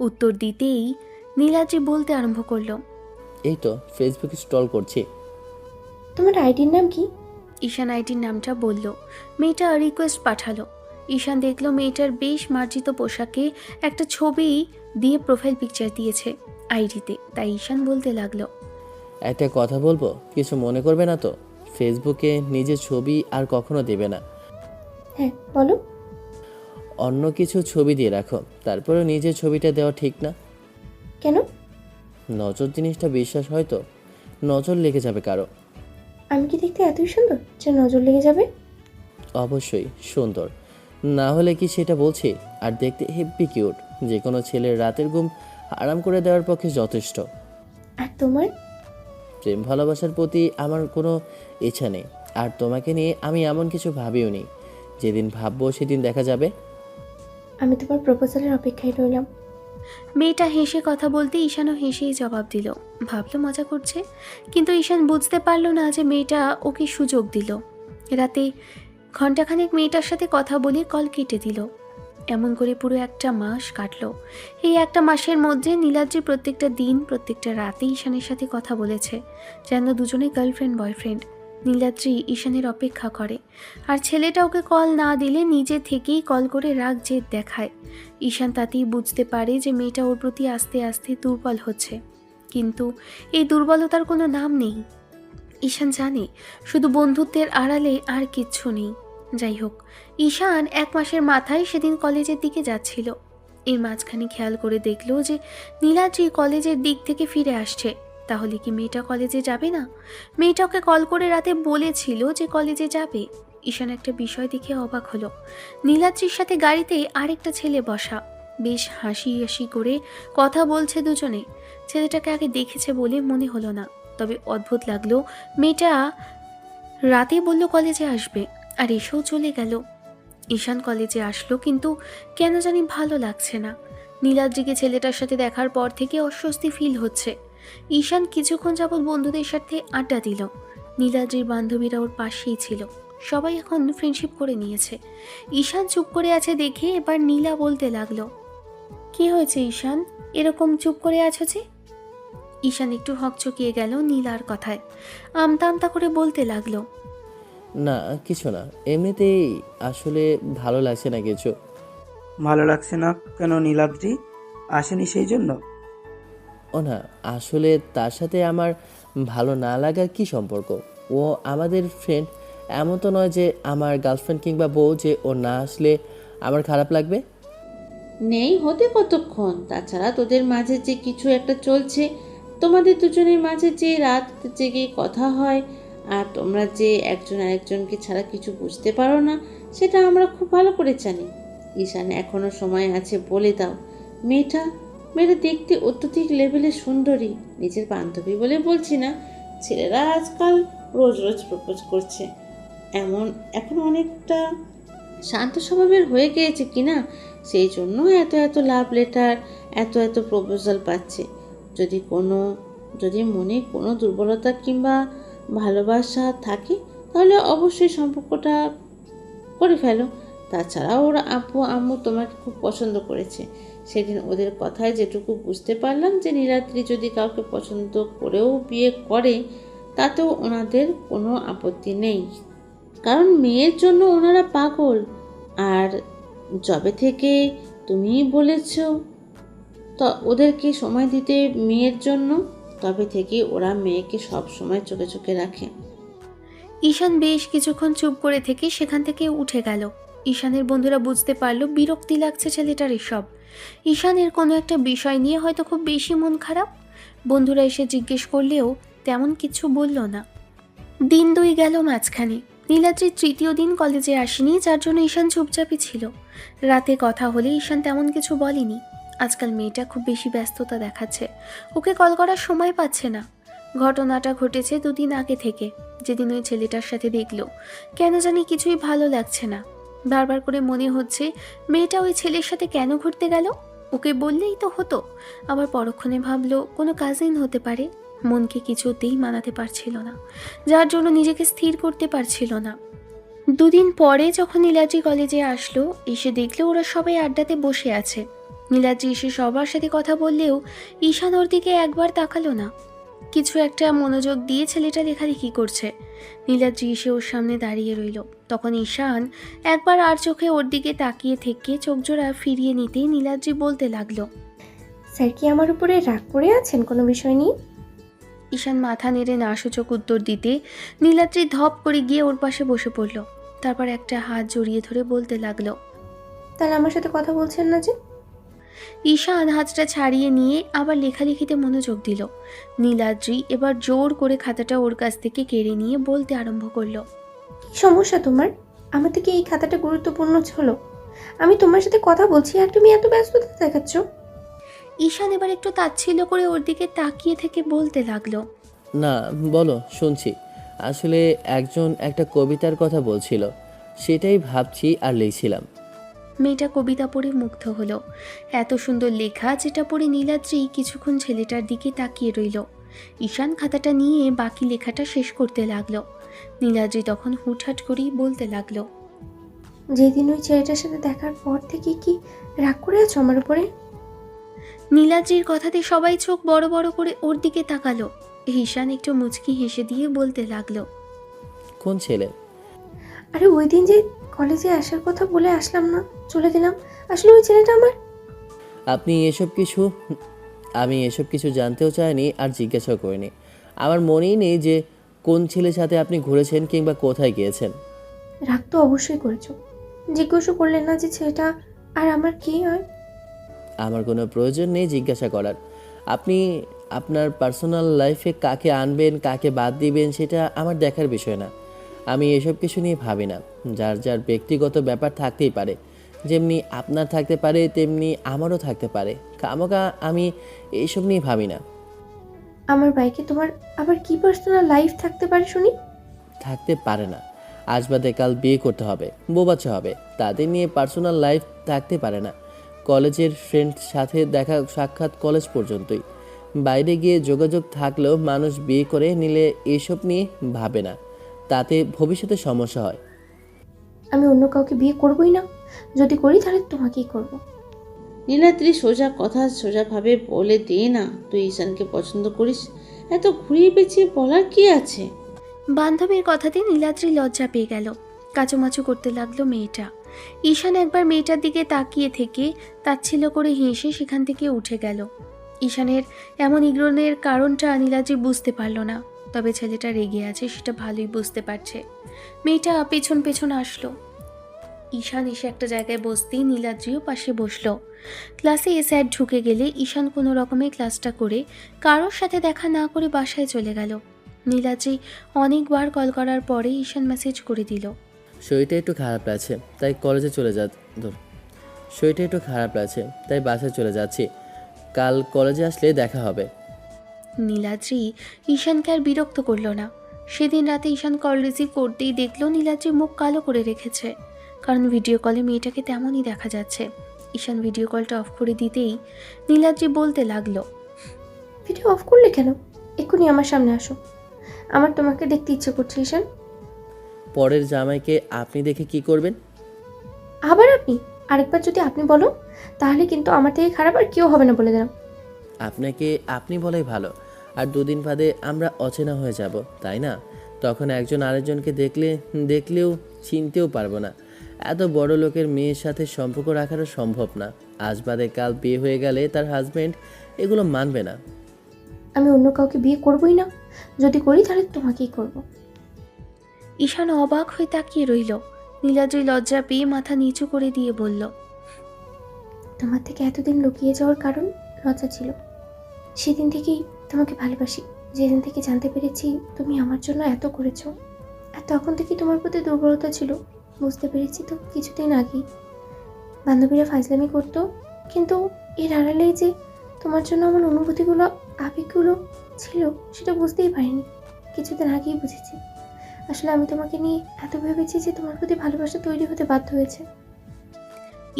উত্তর দিতেই নীলাদ্রি বলতে আরম্ভ করলো। এই তো ফেসবুকে স্টল করছি। তোমার আইডির নাম কি? ঈশান আইডির নামটা বলল। মেয়েটা রিকোয়েস্ট পাঠালো। ঈশান দেখলো মেয়েটার বেশ মার্জিত পোশাকে একটা ছবি দিয়ে প্রোফাইল পিকচার দিয়েছে আইডিতে। তাই ঈশান বলতে লাগলো। একটা কথা বলবো, কিছু মনে করবে না তো? ফেসবুকে নিজের ছবি আর কখনো দেবে না। হ্যাঁ বলো। অন্য কিছু ছবি দিয়ে রাখো, তারপরে নিজের ছবিটা দেওয়া ঠিক না। কেন? নজর জিনিসটা বিশ্বাস হয় তো, নজর লেগে যাবে কারো। আমি কি দেখতে এতই সুন্দর যে নজর লেগে যাবে? অবশ্যই সুন্দর, না হলে কি সেটা বলছি। আর দেখতে হেব্বি কিউট, যে কোনো ছেলের রাতের ঘুম আরাম করে দেওয়ার পক্ষে যথেষ্ট। আর তোমার? প্রেম ভালোবাসার প্রতি আমার কোনো ইচ্ছা নেই, আর তোমাকে নিয়ে আমি এমন কিছু ভাবিও নি। যেদিন ভাববো সেদিন দেখা যাবে। আমি তোমার প্রপোজালের অপেক্ষায় রইলাম। মেয়েটা হেসে কথা বলতে ঈশানও হেসেই জবাব দিল। ভাবলো মজা করছে, কিন্তু ঈশান বুঝতে পারলো না যে মেয়েটা ওকে সুযোগ দিল। রাতে ঘণ্টাখানেক মেয়েটার সাথে কথা বলে কল কেটে দিল। এমন করে পুরো একটা মাস কাটলো। এই একটা মাসের মধ্যে নীলাদ্রি প্রত্যেকটা দিন প্রত্যেকটা রাতে ঈশানের সাথে কথা বলেছে, যেন দুজনে গার্লফ্রেন্ড বয়ফ্রেন্ড। নীলাদ্রি ঈশানের অপেক্ষা করে, আর ছেলেটা ওকে কল না দিলে নিজে থেকেই কল করে রাগ জেদ দেখায়। ঈশান তাতেই বুঝতে পারে যে মেয়েটা ওর প্রতি আস্তে আস্তে দুর্বল হচ্ছে, কিন্তু এই দুর্বলতার কোনো নাম নেই। ঈশান জানে শুধু বন্ধুত্বের আড়ালে আর কিচ্ছু নেই। যাই হোক, ঈশান 1 মাসের মাথায় সেদিন কলেজের দিকে যাচ্ছিল। এর মাঝখানে খেয়াল করে দেখলো যে নীলাদ্রি কলেজের দিক থেকে ফিরে আসছে। তাহলে কি মেয়েটা কলেজে যাবে না? মেয়েটা ওকে কল করে রাতে বলেছিল যে কলেজে যাবে। ঈশান একটা বিষয় দেখে অবাক হলো। নীলাদ্রির সাথে গাড়িতে আরেকটা ছেলে বসা, বেশ হাসি হাসি করে কথা বলছে দুজনে। ছেলেটাকে আগে দেখেছে বলে মনে হলো না, তবে অদ্ভুত লাগলো। মেয়েটা রাতে বলল কলেজে আসবে, আর এসেও চলে গেল। ঈশান কলেজে আসলো, কিন্তু কেন জানি ভালো লাগছে না। নীলাদ্রিকে ছেলেটার সাথে দেখার পর থেকে অস্বস্তি ফিল হচ্ছে। ঈশান কিছুক্ষণ যাবৎ বন্ধুদের সাথে আড্ডা দিল। নীলাদ্রির বান্ধবীরা ওর পাশেই ছিল। সবাই এখন ফ্রেন্ডশিপ করে নিয়েছে। ঈশান চুপ করে আছে দেখে এবার নীলা বলতে লাগলো। কি হয়েছে ঈশান, এরকম চুপ করে আছো যে? ঈশান একটু হকচকিয়ে গেল নীলার কথায়। আমতা আমতা করে বলতে লাগলো। না কিছু না, এমনিতেই আসলে ভালো লাগছে না কিছু। ভালো লাগছে না কেন নীলাদ্রি? আসেনি সেই জন্য? ও না, আসলে তার সাথে আমার ভালো না লাগার কি সম্পর্ক? ও আমাদের ফ্রেন্ড, এমন তো নয় যে আমার গার্লফ্রেন্ড কিংবা বউ যে ও না আসলে আমার খারাপ লাগবে। নেই হতে কতক্ষণ? তাছাড়া তোদের মাঝে যে কিছু একটা চলছে, তোমাদের দুজনের মাঝে যে রাত জেগে কথা হয়, আর তোমরা যে একজন আরেকজনকে ছাড়া কিছু বুঝতে পারো না, সেটা আমরা খুব ভালো করে জানি। ঈশান এখনো সময় আছে, বলে দাও। মেয়েটা মেয়েটা দেখতে অত্যধিক লেভেলে সুন্দরী। নিজের বান্ধবী বলে বলছি না, ছেলেরা আজকাল রোজ রোজ প্রপোজ করছে। এখন অনেকটা শান্ত স্বভাবের হয়ে গিয়েছে কিনা, সেই জন্য এত এত লাভ লেটার, এত এত প্রপোজাল পাচ্ছে। যদি মনে কোনো দুর্বলতা কিংবা ভালোবাসা থাকে, তাহলে অবশ্যই সম্পর্কটা করে ফেলো। তাছাড়া ওরা আব্বু আম্মু তোমাকে খুব পছন্দ করেছে। সেদিন ওদের কথায় যেটুকু বুঝতে পারলাম যে নীলাদ্রি যদি কাউকে পছন্দ করেও বিয়ে করে, তাতেও ওনাদের কোনো আপত্তি নেই, কারণ মেয়ের জন্য ওনারা পাগল। আর যবে থেকে তুমি বলেছ তো ওদেরকে সময় দিতে মেয়ের জন্য, তবে থেকে ওরা মেয়েকে সব সময় চোখে চোখে রাখে। ঈশান বেশ কিছুক্ষণ চুপ করে থেকে সেখান থেকে উঠে গেল। ঈশানের বন্ধুরা বুঝতে পারলো বিরক্তি লাগছে ছেলেটার এসব। ঈশানের কোনো একটা বিষয় নিয়ে হয়তো খুব বেশি মন খারাপ। বন্ধুরা এসে জিজ্ঞেস করলেও তেমন কিছু বলল না। দিন 2 গেল মাঝখানে। নীলাদ্রি তৃতীয় দিন কলেজে আসেনি, যার জন্য ঈশান চুপচাপই ছিল। রাতে কথা হলে ঈশান তেমন কিছু বলেনি। আজকাল মেয়েটা খুব বেশি ব্যস্ততা দেখাচ্ছে, ওকে কল করার সময় পাচ্ছে না। ঘটনাটা ঘটেছে 2 দিন আগে থেকে, যেদিন ওই ছেলেটার সাথে দেখলো। কেন জানি কিছুই ভালো লাগছে না। বারবার করে মনে হচ্ছে মেয়েটা ওই ছেলের সাথে কেন ঘুরতে গেল। ওকে বললেই তো হতো। আবার পরক্ষণে ভাবলো কোনো কাজিন হতে পারে। মনকে কিছুতেই মানাতে পারছিল না, যার জন্য নিজেকে স্থির করতে পারছিল না। 2 দিন পরে যখন নীলাদ্রি কলেজে আসলো, এসে দেখলো ওরা সবাই আড্ডাতে বসে আছে। নীলাদ্রি এসে সবার সাথে কথা বললেও ঈশান ওর দিকে একবার তাকালো না। কিছু একটা মনোযোগ দিয়ে ছেলেটা লেখালেখি করছে। নীলাদ্রি এসে ওর সামনে দাঁড়িয়ে রইল। তখন ঈশান একবার আর চোখে ওর দিকে তাকিয়ে থেকে চোখজোড়া ফিরিয়ে নিতেই নীলাদ্রি বলতে লাগলো, স্যার কি আমার উপরে রাগ করে আছেন কোনো বিষয় নিয়ে? ঈশান মাথা নেড়ে না সূচক উত্তর দিতে নীলাদ্রি ধপ করে গিয়ে ওর পাশে বসে পড়ল। তারপর একটা হাত জড়িয়ে ধরে বলতে লাগলো, তাহলে আমার সাথে কথা বলছেন না যে? ঈশান হাতটা ছাড়িয়ে নিয়ে আবার লেখালেখিতে মনোযোগ দিল। নীলাদ্রি এবার জোর করে খাতাটা ওর কাছ থেকে কেড়ে নিয়ে বলতে আরম্ভ করলো, কি সমস্যা তোমার? আমার থেকে এই খাতাটা গুরুত্বপূর্ণ হলো? আমি তোমার সাথে কথা বলছি আর তুমি এত ব্যস্ততা দেখাচ্ছ। ঈশান এবার একটু তাচ্ছিল্য করে ওর দিকে তাকিয়ে থেকে বলতে লাগলো, না, বলো, শুনছি। আসলে একজন একটা কবিতার কথা বলছিল, সেটাই ভাবছি আর লিখছিলাম। মেয়েটা কবিতা পড়ে মুগ্ধ হলো। এত সুন্দর লেখা, যেটা পড়ে নীলাদ্রি কিছুক্ষণ ছেলেটার দিকে তাকিয়ে রইল। ঈশান খাতাটা নিয়ে বাকি লেখাটা শেষ করতে লাগলো। নীলাদ্রি তখন হুটহাট করেই বলতে লাগলো, যেদিন ওই ছেলেটার সাথে দেখার পর থেকে কি রাগ করে আছো আমার উপরে? নীলাদ্রির কথাতে সবাই চোখ বড় বড় করে ওর দিকে তাকালো। ঈশান একটু মুচকি হেসে দিয়ে বলতে লাগলো, কোন ছেলে? আরে ওই দিন যে কলেজে আসার কথা বলে আসলাম না, চলে গেলাম, আসলে ওই ছেলেটা আমার। আমি এসব কিছু জানতেও চাইনি আর জিজ্ঞাসাও করিনি। আমার মনেই নেই যে কোন ছেলের সাথে আপনি ঘুরেছেন কিংবা কোথায় গিয়েছেন। রাগ তো অবশ্যই করেছো, জিজ্ঞাসা করলেন না যে ছেলেটা আর আমার কি হয়? আমার কোনো প্রয়োজন নেই জিজ্ঞাসা করার। আপনি আপনার পার্সোনাল লাইফে কাকে আনবেন কাকে বাদ দিবেন সেটা আমার দেখার বিষয় না। আমি এসব কিছু নিয়ে ভাবি না। যার যার ব্যক্তিগত ব্যাপার থাকতেই পারে, যেমনি আপনার থাকতে পারে তেমনি আমারও থাকতে পারে। খামোকা আমি এইসব নিয়ে ভাবি না। আমার বাইকে তোমার আবার কি পার্সোনাল লাইফ থাকতে পারে শুনি? থাকতে পারে না। আজ বাদে কাল বিয়ে করতে হবে, বউ বাচ্চা হবে, তাদের নিয়ে পার্সোনাল লাইফ থাকতে পারে না। কলেজের ফ্রেন্ড সাথে দেখা সাক্ষাৎ কলেজ পর্যন্তই। বাইরে গিয়ে যোগাযোগ থাকলেও মানুষ বিয়ে করে নিলে এসব নিয়ে ভাবে না, তাতে ভবিষ্যতে সমস্যা হয়। আমি অন্য কাউকে বিয়ে করবোই না, যদি করি তাহলে তোমাকেই করব। নীলাদ্রি সোজা কথা সোজাভাবে বলে দে না, তুই ঈশানকে পছন্দ করিস, এত ঘুরিয়ে পেঁচিয়ে বলার কি আছে? বান্ধবীর কথাতে নীলাদ্রি লজ্জা পেয়ে গেল। কাচুমাচু করতে লাগলো মেয়েটা। ঈশান একবার মেয়েটার দিকে তাকিয়ে থেকে তাচ্ছিল্য করে হেসে সেখান থেকে উঠে গেল। ঈশানের এমন ইগ্রনের কারণটা নীলাদ্রি বুঝতে পারল না, তবে ছেলেটা রেগে আছে সেটা ভালোই বুঝতে পারছে। মেয়েটা পেছন পেছন আসলো। ঈশান এসে একটা জায়গায় বসতেই নীলাদ্রিও পাশে বসলো। ক্লাসে স্যার ঢুকে গেলে ঈশান কোনো রকমে ক্লাসটা করে কারোর সাথে দেখা না করে বাসায় চলে গেল। নীলাদ্রি অনেকবার কল করার পরে ঈশান মেসেজ করে দিল, শরীরটা একটু খারাপ লাগছে তাই বাসায় চলে যাচ্ছি। কাল কলেজে আসলে দেখা হবে। নীলাদ্রি ঈশানকে আর বিরক্ত করলো না। সেদিন রাতে ঈশান কল রিসিভ করতেই দেখলো নীলাদ্রি মুখ কালো করে রেখেছে, কারণ ভিডিও কলে মেয়েটাকে তেমনই দেখা যাচ্ছে। ঈশান ভিডিও কলটা অফ করে দিতেই নীলাদ্রি বলতে লাগলো, ভিডিও অফ করলে কেন? এক্ষুনি আমার সামনে আসো, আমার তোমাকে দেখতে ইচ্ছে করছে। ঈশান, পরের জামাইকে আপনি দেখে কি করবেন? আবার আপনি? আরেকবার যদি আপনি বলো তাহলে কিন্তু আমার থেকে খারাপ আর কেউ হবে না, বলে দিলাম। আপনাকে আপনি বলাই ভালো। আর 2 দিন বাদে আমরা অচেনা হয়ে যাব, তাই না? তখন একজন আরেকজনকে দেখলেও চিনতেও পারবো না। এত বড় লোকের মেয়ের সাথে সম্পর্ক রাখারও সম্ভব না। আজ বাদে কাল বিয়ে হয়ে গেলে তার হাজবেন্ড এগুলো মানবে না। আমি অন্য কাউকে বিয়ে করবই না, যদি করি তাহলে তোমাকেই করব। ঈশান অবাক হয়ে তাকিয়ে রইল। নীলাদ্রি লজ্জা পেয়ে মাথা নিচু করে দিয়ে বলল, তোমার থেকে এতদিন লুকিয়ে যাওয়ার কারণ লজ্জা ছিল। সেদিন থেকেই তোমাকে ভালোবাসি, যেদিন থেকে জানতে পেরেছি তুমি আমার জন্য এত করেছো। আর তখন থেকেই তোমার প্রতি দুর্বলতা ছিল, বুঝতে পেরেছি তো কিছুদিন আগেই। বান্ধবীরা ফাজলামি করতো, কিন্তু এর আড়ালেই যে তোমার জন্য আমার অনুভূতিগুলো, আবেগগুলো ছিল, সেটা বুঝতেই পারিনি। কিছুদিন আগেই বুঝেছি। আসলে আমি তোমাকে নিয়ে এত ভেবেছি যে তোমার প্রতি ভালোবাসা তৈরি হতে বাধ্য হয়েছে।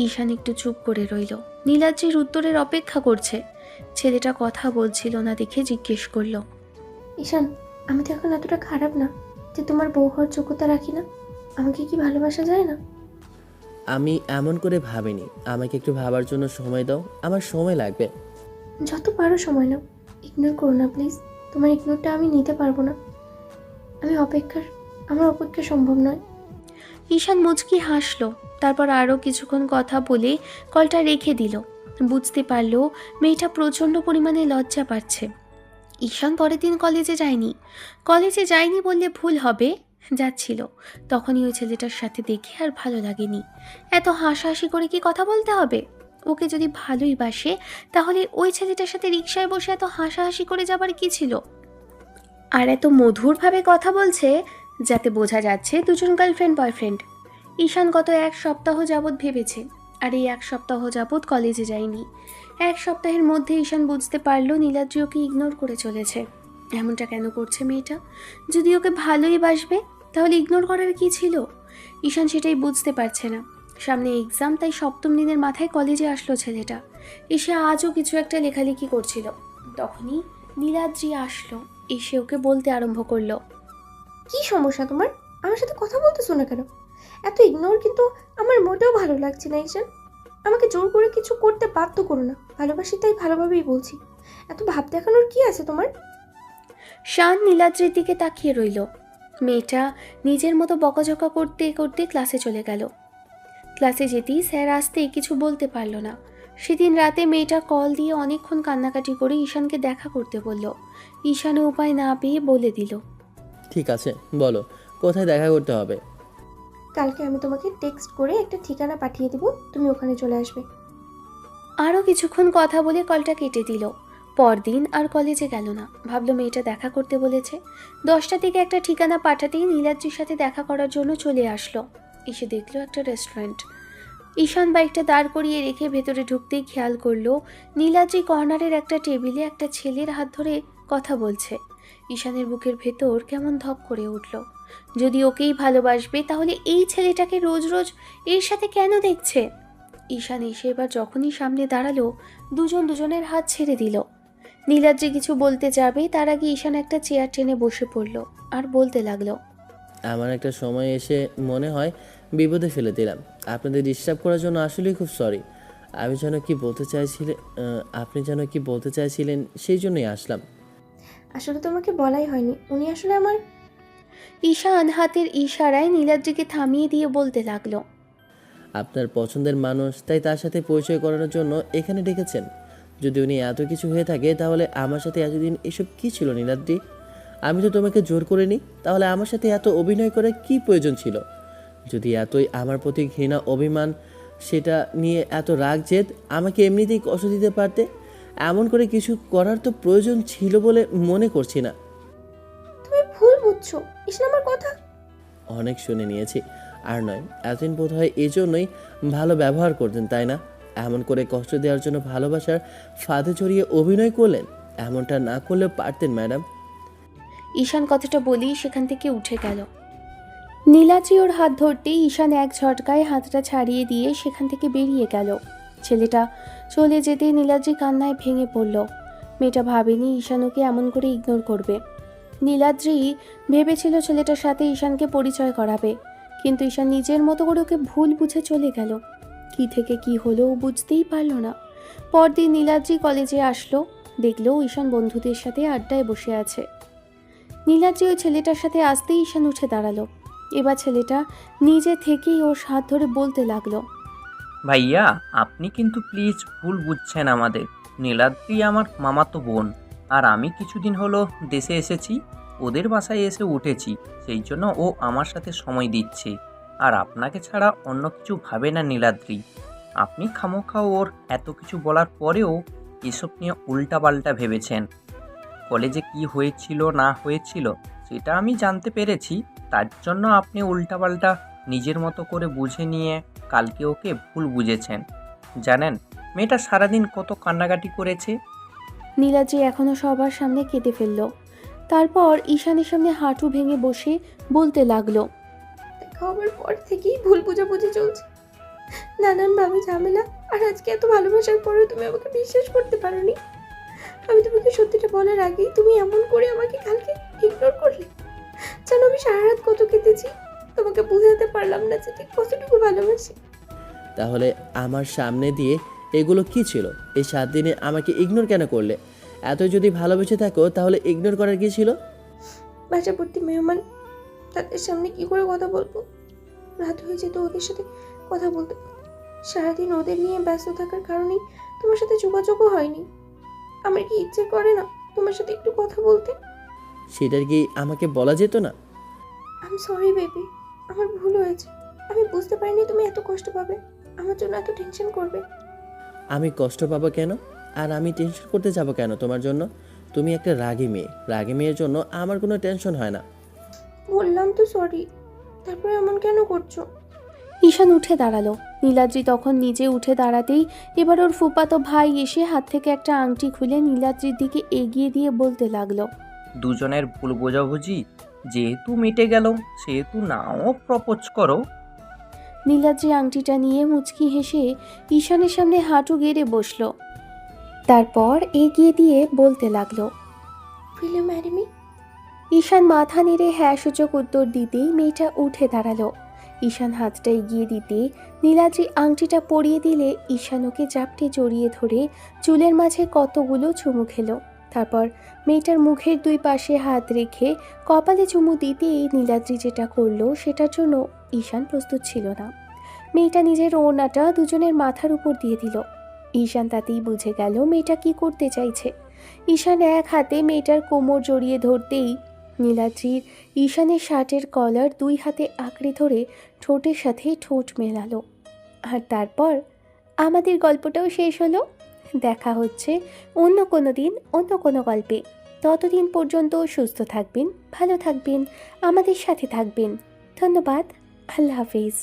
ঈশান একটু চুপ করে রইল। নীলাদ্রির উত্তরের অপেক্ষা করছে। ছেলেটা কথা বলছিল না দেখে জিজ্ঞেস করলো, ঈশান, আমি তো এখন এতটা খারাপ না যে তোমার বউ হওয়ার যোগ্যতা রাখি না। আমাকে কি ভালোবাসা যায় না? আমি এমন করে ভাবিনি, আমাকে একটু ভাবার জন্য সময় দাও, আমার সময় লাগবে। যত পারো সময় নাও, ইগনোর করো না প্লিজ। তোমার ইগনোরটা আমি নিতে পারবো না। আমার অপেক্ষা সম্ভব নয়। ঈশান মুচকি হাসলো। তারপর আরও কিছুক্ষণ কথা বলে কলটা রেখে দিল। বুঝতে পারলো মেয়েটা প্রচণ্ড পরিমাণে লজ্জা পাচ্ছে। ঈশান পরের দিন কলেজে যায়নি বললে ভুল হবে, যাচ্ছিল। তখনই ওই ছেলেটার সাথে দেখে আর ভালো লাগেনি। এত হাসাহাসি করে কি কথা বলতে হবে? ওকে যদি ভালোই বাসে তাহলে ওই ছেলেটার সাথে রিকশায় বসে এত হাসাহাসি করে যাবার কি ছিল? আর এত মধুরভাবে কথা বলছে যাতে বোঝা যাচ্ছে দুজন গার্লফ্রেন্ড বয়ফ্রেন্ড। ঈশান গত 1 সপ্তাহ যাবৎ ভেবেছে, আর এই 1 সপ্তাহ যাবৎ কলেজে যায়নি। 1 সপ্তাহের মধ্যে ঈশান বুঝতে পারল নীলাদ্রি ওকে ইগনোর করে চলেছে। এমনটা কেন করছে মেয়েটা? যদি ওকে ভালোই বাসবে তাহলে ইগনোর করার কি ছিল? ঈশান সেটাই বুঝতে পারছে না। সামনে এক্সাম, তাই 7ম দিনের মাথায় কলেজে আসলো ছেলেটা। এসে আজও কিছু একটা লেখালেখি করছিল। তখনই নীলাদ্রি আসলো, এসে ওকে বলতে আরম্ভ করলো, কি সমস্যা তোমার? আমার সাথে কথা বলতেছো না কেন? এত ইগনোর কিন্তু আমার মোটেও ভালো লাগছে না ঈশান। আমাকে জোর করে কিছু করতে বাধ্য করো না। ভালোবাসি তাই ভালোভাবেই বলছি। এত ভাব দেখানোর কি আছে তোমার? শান নীলাদ্রির দিকে তাকিয়ে রইল। মেয়েটা নিজের মতো বকাঝকা করতে করতে ক্লাসে চলে গেল। ক্লাসে যেতেই স্যার আসতেই কিছু বলতে পারল না। সেদিন রাতে মেয়েটা কল দিয়ে অনেকক্ষণ কান্নাকাটি করে ঈশানকে দেখা করতে বলল। ঈশানও উপায় না পেয়ে বলে দিল, ঠিক আছে, বলো কোথায় দেখা করতে হবে? কালকে আমি তোমাকে টেক্সট করে একটা ঠিকানা পাঠিয়ে দিব, তুমি ওখানে চলে আসবে। আরও কিছুক্ষণ কথা বলে কলটা কেটে দিল। পরদিন আর কলেজে গেল না। ভাবলো মেয়েটা দেখা করতে বলেছে। 10টা থেকে একটা ঠিকানা পাঠাতেই নীলাদ্রির সাথে দেখা করার জন্য চলে আসলো। এসে দেখলো একটা রেস্টুরেন্ট। ঈশান বাইকটা দাঁড় করিয়ে রেখে ভেতরে ঢুকতেই খেয়াল করলো নীলাদ্রি কর্নারের একটা টেবিলে একটা ছেলের হাত ধরে কথা বলছে। ঈশানের বুকের ভেতর কেমন ধপ করে উঠল। যদি ওকেই ভালোবাসবে তাহলে এই ছেলেটাকে রোজ রোজ এর সাথে কেন দেখছে? ঈশান এসে এবার যখনই সামনে দাঁড়ালো, দুজনের হাত ছেড়ে দিল। নীলাদ্রি কিছু বলতে যাবে তার আগে ঈশান একটা চেয়ার টেনে বসে পড়ল আর বলতে লাগলো, আমার একটা সময় এসে মনে হয় বিপদে ফেলে দিলাম। আপনাদের ডিস্টার্ব করার জন্য আসলেই খুব সরি। আমি যেন কি বলতে চাইছিলেন, আপনি যেন কি বলতে চাইছিলেন সেই জন্যই আসলাম। আসলে তোমাকে বলাই হয়নি, উনি আসলে আমার। ঈশান হাতের ইশারায় নীলাদ্রিকে থামিয়ে দিয়ে বলতে লাগলো, আপনার পছন্দের মানুষ, তাই তার সাথে পরিচয় করানোর জন্য এখানে ডেকেছেন। যদি উনি এত কিছু হয়ে থাকে তাহলে আমার সাথে এতদিন এসব কি ছিল নীলাদ্রি? আমি তো তোমাকে জোর করিনি, তাহলে আমার সাথে এত অভিনয় করে কি প্রয়োজন ছিল? যদি এতই আমার প্রতি ঘৃণা, অভিমান, সেটা নিয়ে এত রাগ জেদ, আমাকে এমনিতেই কষ্ট দিতে পারতে। এমন করে কিছু করার তো প্রয়োজন ছিল বলে মনে করছি না। তুমি ভুল বুঝছো ঈশান আমার কথা। অনেক শুনে নিয়েছি, আর নয়, এতদিন বোধ হয় এই জন্যই ভালো ব্যবহার করতেন, তাই না? এমন করে কষ্ট দেওয়ার জন্য ভালোবাসার ফাঁদে জড়িয়ে অভিনয় করলেন। এমনটা না করলেও পারতেন ম্যাডাম। ঈশান কথাটা বলেই সেখান থেকে উঠে গেল। নীলাদ্রি ওর হাত ধরতেই ঈশান এক ঝটকায় হাতটা ছাড়িয়ে দিয়ে সেখান থেকে বেরিয়ে গেল। ছেলেটা চলে যেতে নীলাদ্রি কান্নায় ভেঙে পড়ল। মেয়েটা ভাবেনি ঈশান ওকে এমন করে ইগনোর করবে। নীলাদ্রি ভেবেছিল ছেলেটার সাথে ঈশানকে পরিচয় করাবে, কিন্তু ঈশান নিজের মতো করে ওকে ভুল বুঝে চলে গেল। কি থেকে কি হলো ও বুঝতেই পারল না। পরদিন নীলাদ্রি কলেজে আসলো, দেখলো ঈশান বন্ধুদের সাথে আড্ডায় বসে আছে। নীলাদ্রি ওই ছেলেটার সাথে আসতেই ঈশান উঠে দাঁড়ালো। এবার ছেলেটা নিজে থেকেই ওর হাত ধরে বলতে লাগলো, ভাইয়া, আপনি কিন্তু প্লিজ ভুল বুঝছেন আমাদের। নীলাদ্রি আমার মামাতো বোন, আর আমি কিছুদিন হলো দেশে এসেছি, ওদের বাসায় এসে উঠেছি, সেই জন্য ও আমার সাথে সময় দিচ্ছে। আর আপনাকে ছাড়া অন্য কিছু ভাবে না নীলাদ্রি। আপনি খামোখা ওর এত কিছু বলার পরেও এসব নিয়ে উল্টাপাল্টা ভেবেছেন। কলেজে কি হয়েছিল না হয়েছিল সেটা আমি জানতে পেরেছি, তার জন্য আপনি উল্টাপাল্টা নিজের মতো করে বুঝে নিয়ে কালকে ওকে ভুল বুঝেছেন। জানেন মেয়েটা সারাদিন কত কান্নাকাটি করেছে। নীলাদ্রি এখনও সবার সামনে কেঁদে ফেলল। তারপর ঈশানের সামনে হাঁটু ভেঙে বসে বলতে লাগলো, দেখা হবার পর থেকেই ভুল বোঝাবুঝি চলছে, নানানভাবে ঝামেলা। আর আজকে এত ভালোবাসার পরেও তুমি আমাকে বিশ্বাস করতে পারোনি। আমি তোমাকে সত্যিটা বলার আগেই তুমি এমন করে আমাকে কালকে ইগনোর করলে। জানো আমি সারা রাত কত কেঁদেছি, তোমাকে বুঝাতে পারলাম না যে ঠিক কতটুকু ভালোবাসি। তাহলে আমার সামনে দিয়ে এগুলো কি ছিল? এই 7 দিনে আমাকে ইগনোর কেন করলে? এত যদি ভালোবেসে থাকো তাহলে ইগনোর করার কি ছিল? বাসাপড়তি মেহমান, তাদের সামনে কি করে কথা বলবো? রাত হয়ে যেত ওদের সাথে কথা বলতে বলতে। সারাদিন ওদের নিয়ে ব্যস্ত থাকার কারণেই তোমার সাথে যোগাযোগও হয়নি। আমার কি ইচ্ছে করে না তোমার সাথে একটু কথা বলতে? সেটার কি আমাকে বলা যেত না? আই এম সরি বেবি, আমার ভুল হয়েছে। আমি বুঝতে পারিনি তুমি এত কষ্ট পাবে, আমার জন্য এত টেনশন করবে। আমি কষ্ট পাবো কেন? আর আমি টেনশন করতে যাব কেন তোমার জন্য? তুমি একটা রাগী মেয়ে, রাগী মেয়ের জন্য আমার কোনো টেনশন হয় না। বললাম তো সরি, তারপরে এমন কেন করছো? ঈশান উঠে দাঁড়ালো। নীলাদ্রি তখন নিজে উঠে দাঁড়াতেই এবার ওর ফুপাতো ভাই এসে হাত থেকে একটা আংটি খুলে নীলাদ্রির দিকে এগিয়ে দিয়ে বলতে লাগলো, দুজনের ভুল বোঝাবুঝি যেহেতু মিটে গেল, সেহেতু নাও প্রপোজ করো। নীলাদ্রি আংটিটা নিয়ে মুচকি হেসে ঈশানের সামনে হাঁটু গেড়ে বসলো। তারপর এগিয়ে দিয়ে বলতে লাগলো, উইল ইউ ম্যারি মি? ঈশান মাথা নেড়ে হ্যাঁ সূচক উত্তর দিতেই মেয়েটা উঠে দাঁড়ালো। ঈশান হাতটা এগিয়ে দিতে নীলাদ্রি আংটিটা পরিয়ে দিলে ঈশান ওকে জাপটে জড়িয়ে ধরে চুলের মাঝে কতগুলো চুমু খেলো। তারপর মেয়েটার মুখের 2 পাশে হাত রেখে কপালে চুমু দিতেই নীলাদ্রি যেটা করলো সেটার জন্য ঈশান প্রস্তুত ছিল না। মেয়েটা নিজের ওড়নাটা দুজনের মাথার উপর দিয়ে দিল। ঈশান তাতেই বুঝে গেল মেয়েটা কি করতে চাইছে। ঈশান এক হাতে মেয়েটার কোমর জড়িয়ে ধরতেই নীলাদ্রির ঈশানের শার্টের কলার 2 হাতে আঁকড়ে ধরে ঠোঁটের সাথে ঠোঁট মেলালো। আর তারপর আমাদের গল্পটাও শেষ হলো। দেখা হচ্ছে অন্য কোনো দিন অন্য কোনো গল্পে। ততদিন পর্যন্ত সুস্থ থাকবেন, ভালো থাকবেন, আমাদের সাথে থাকবেন। ধন্যবাদ। আল্লাহ হাফিজ।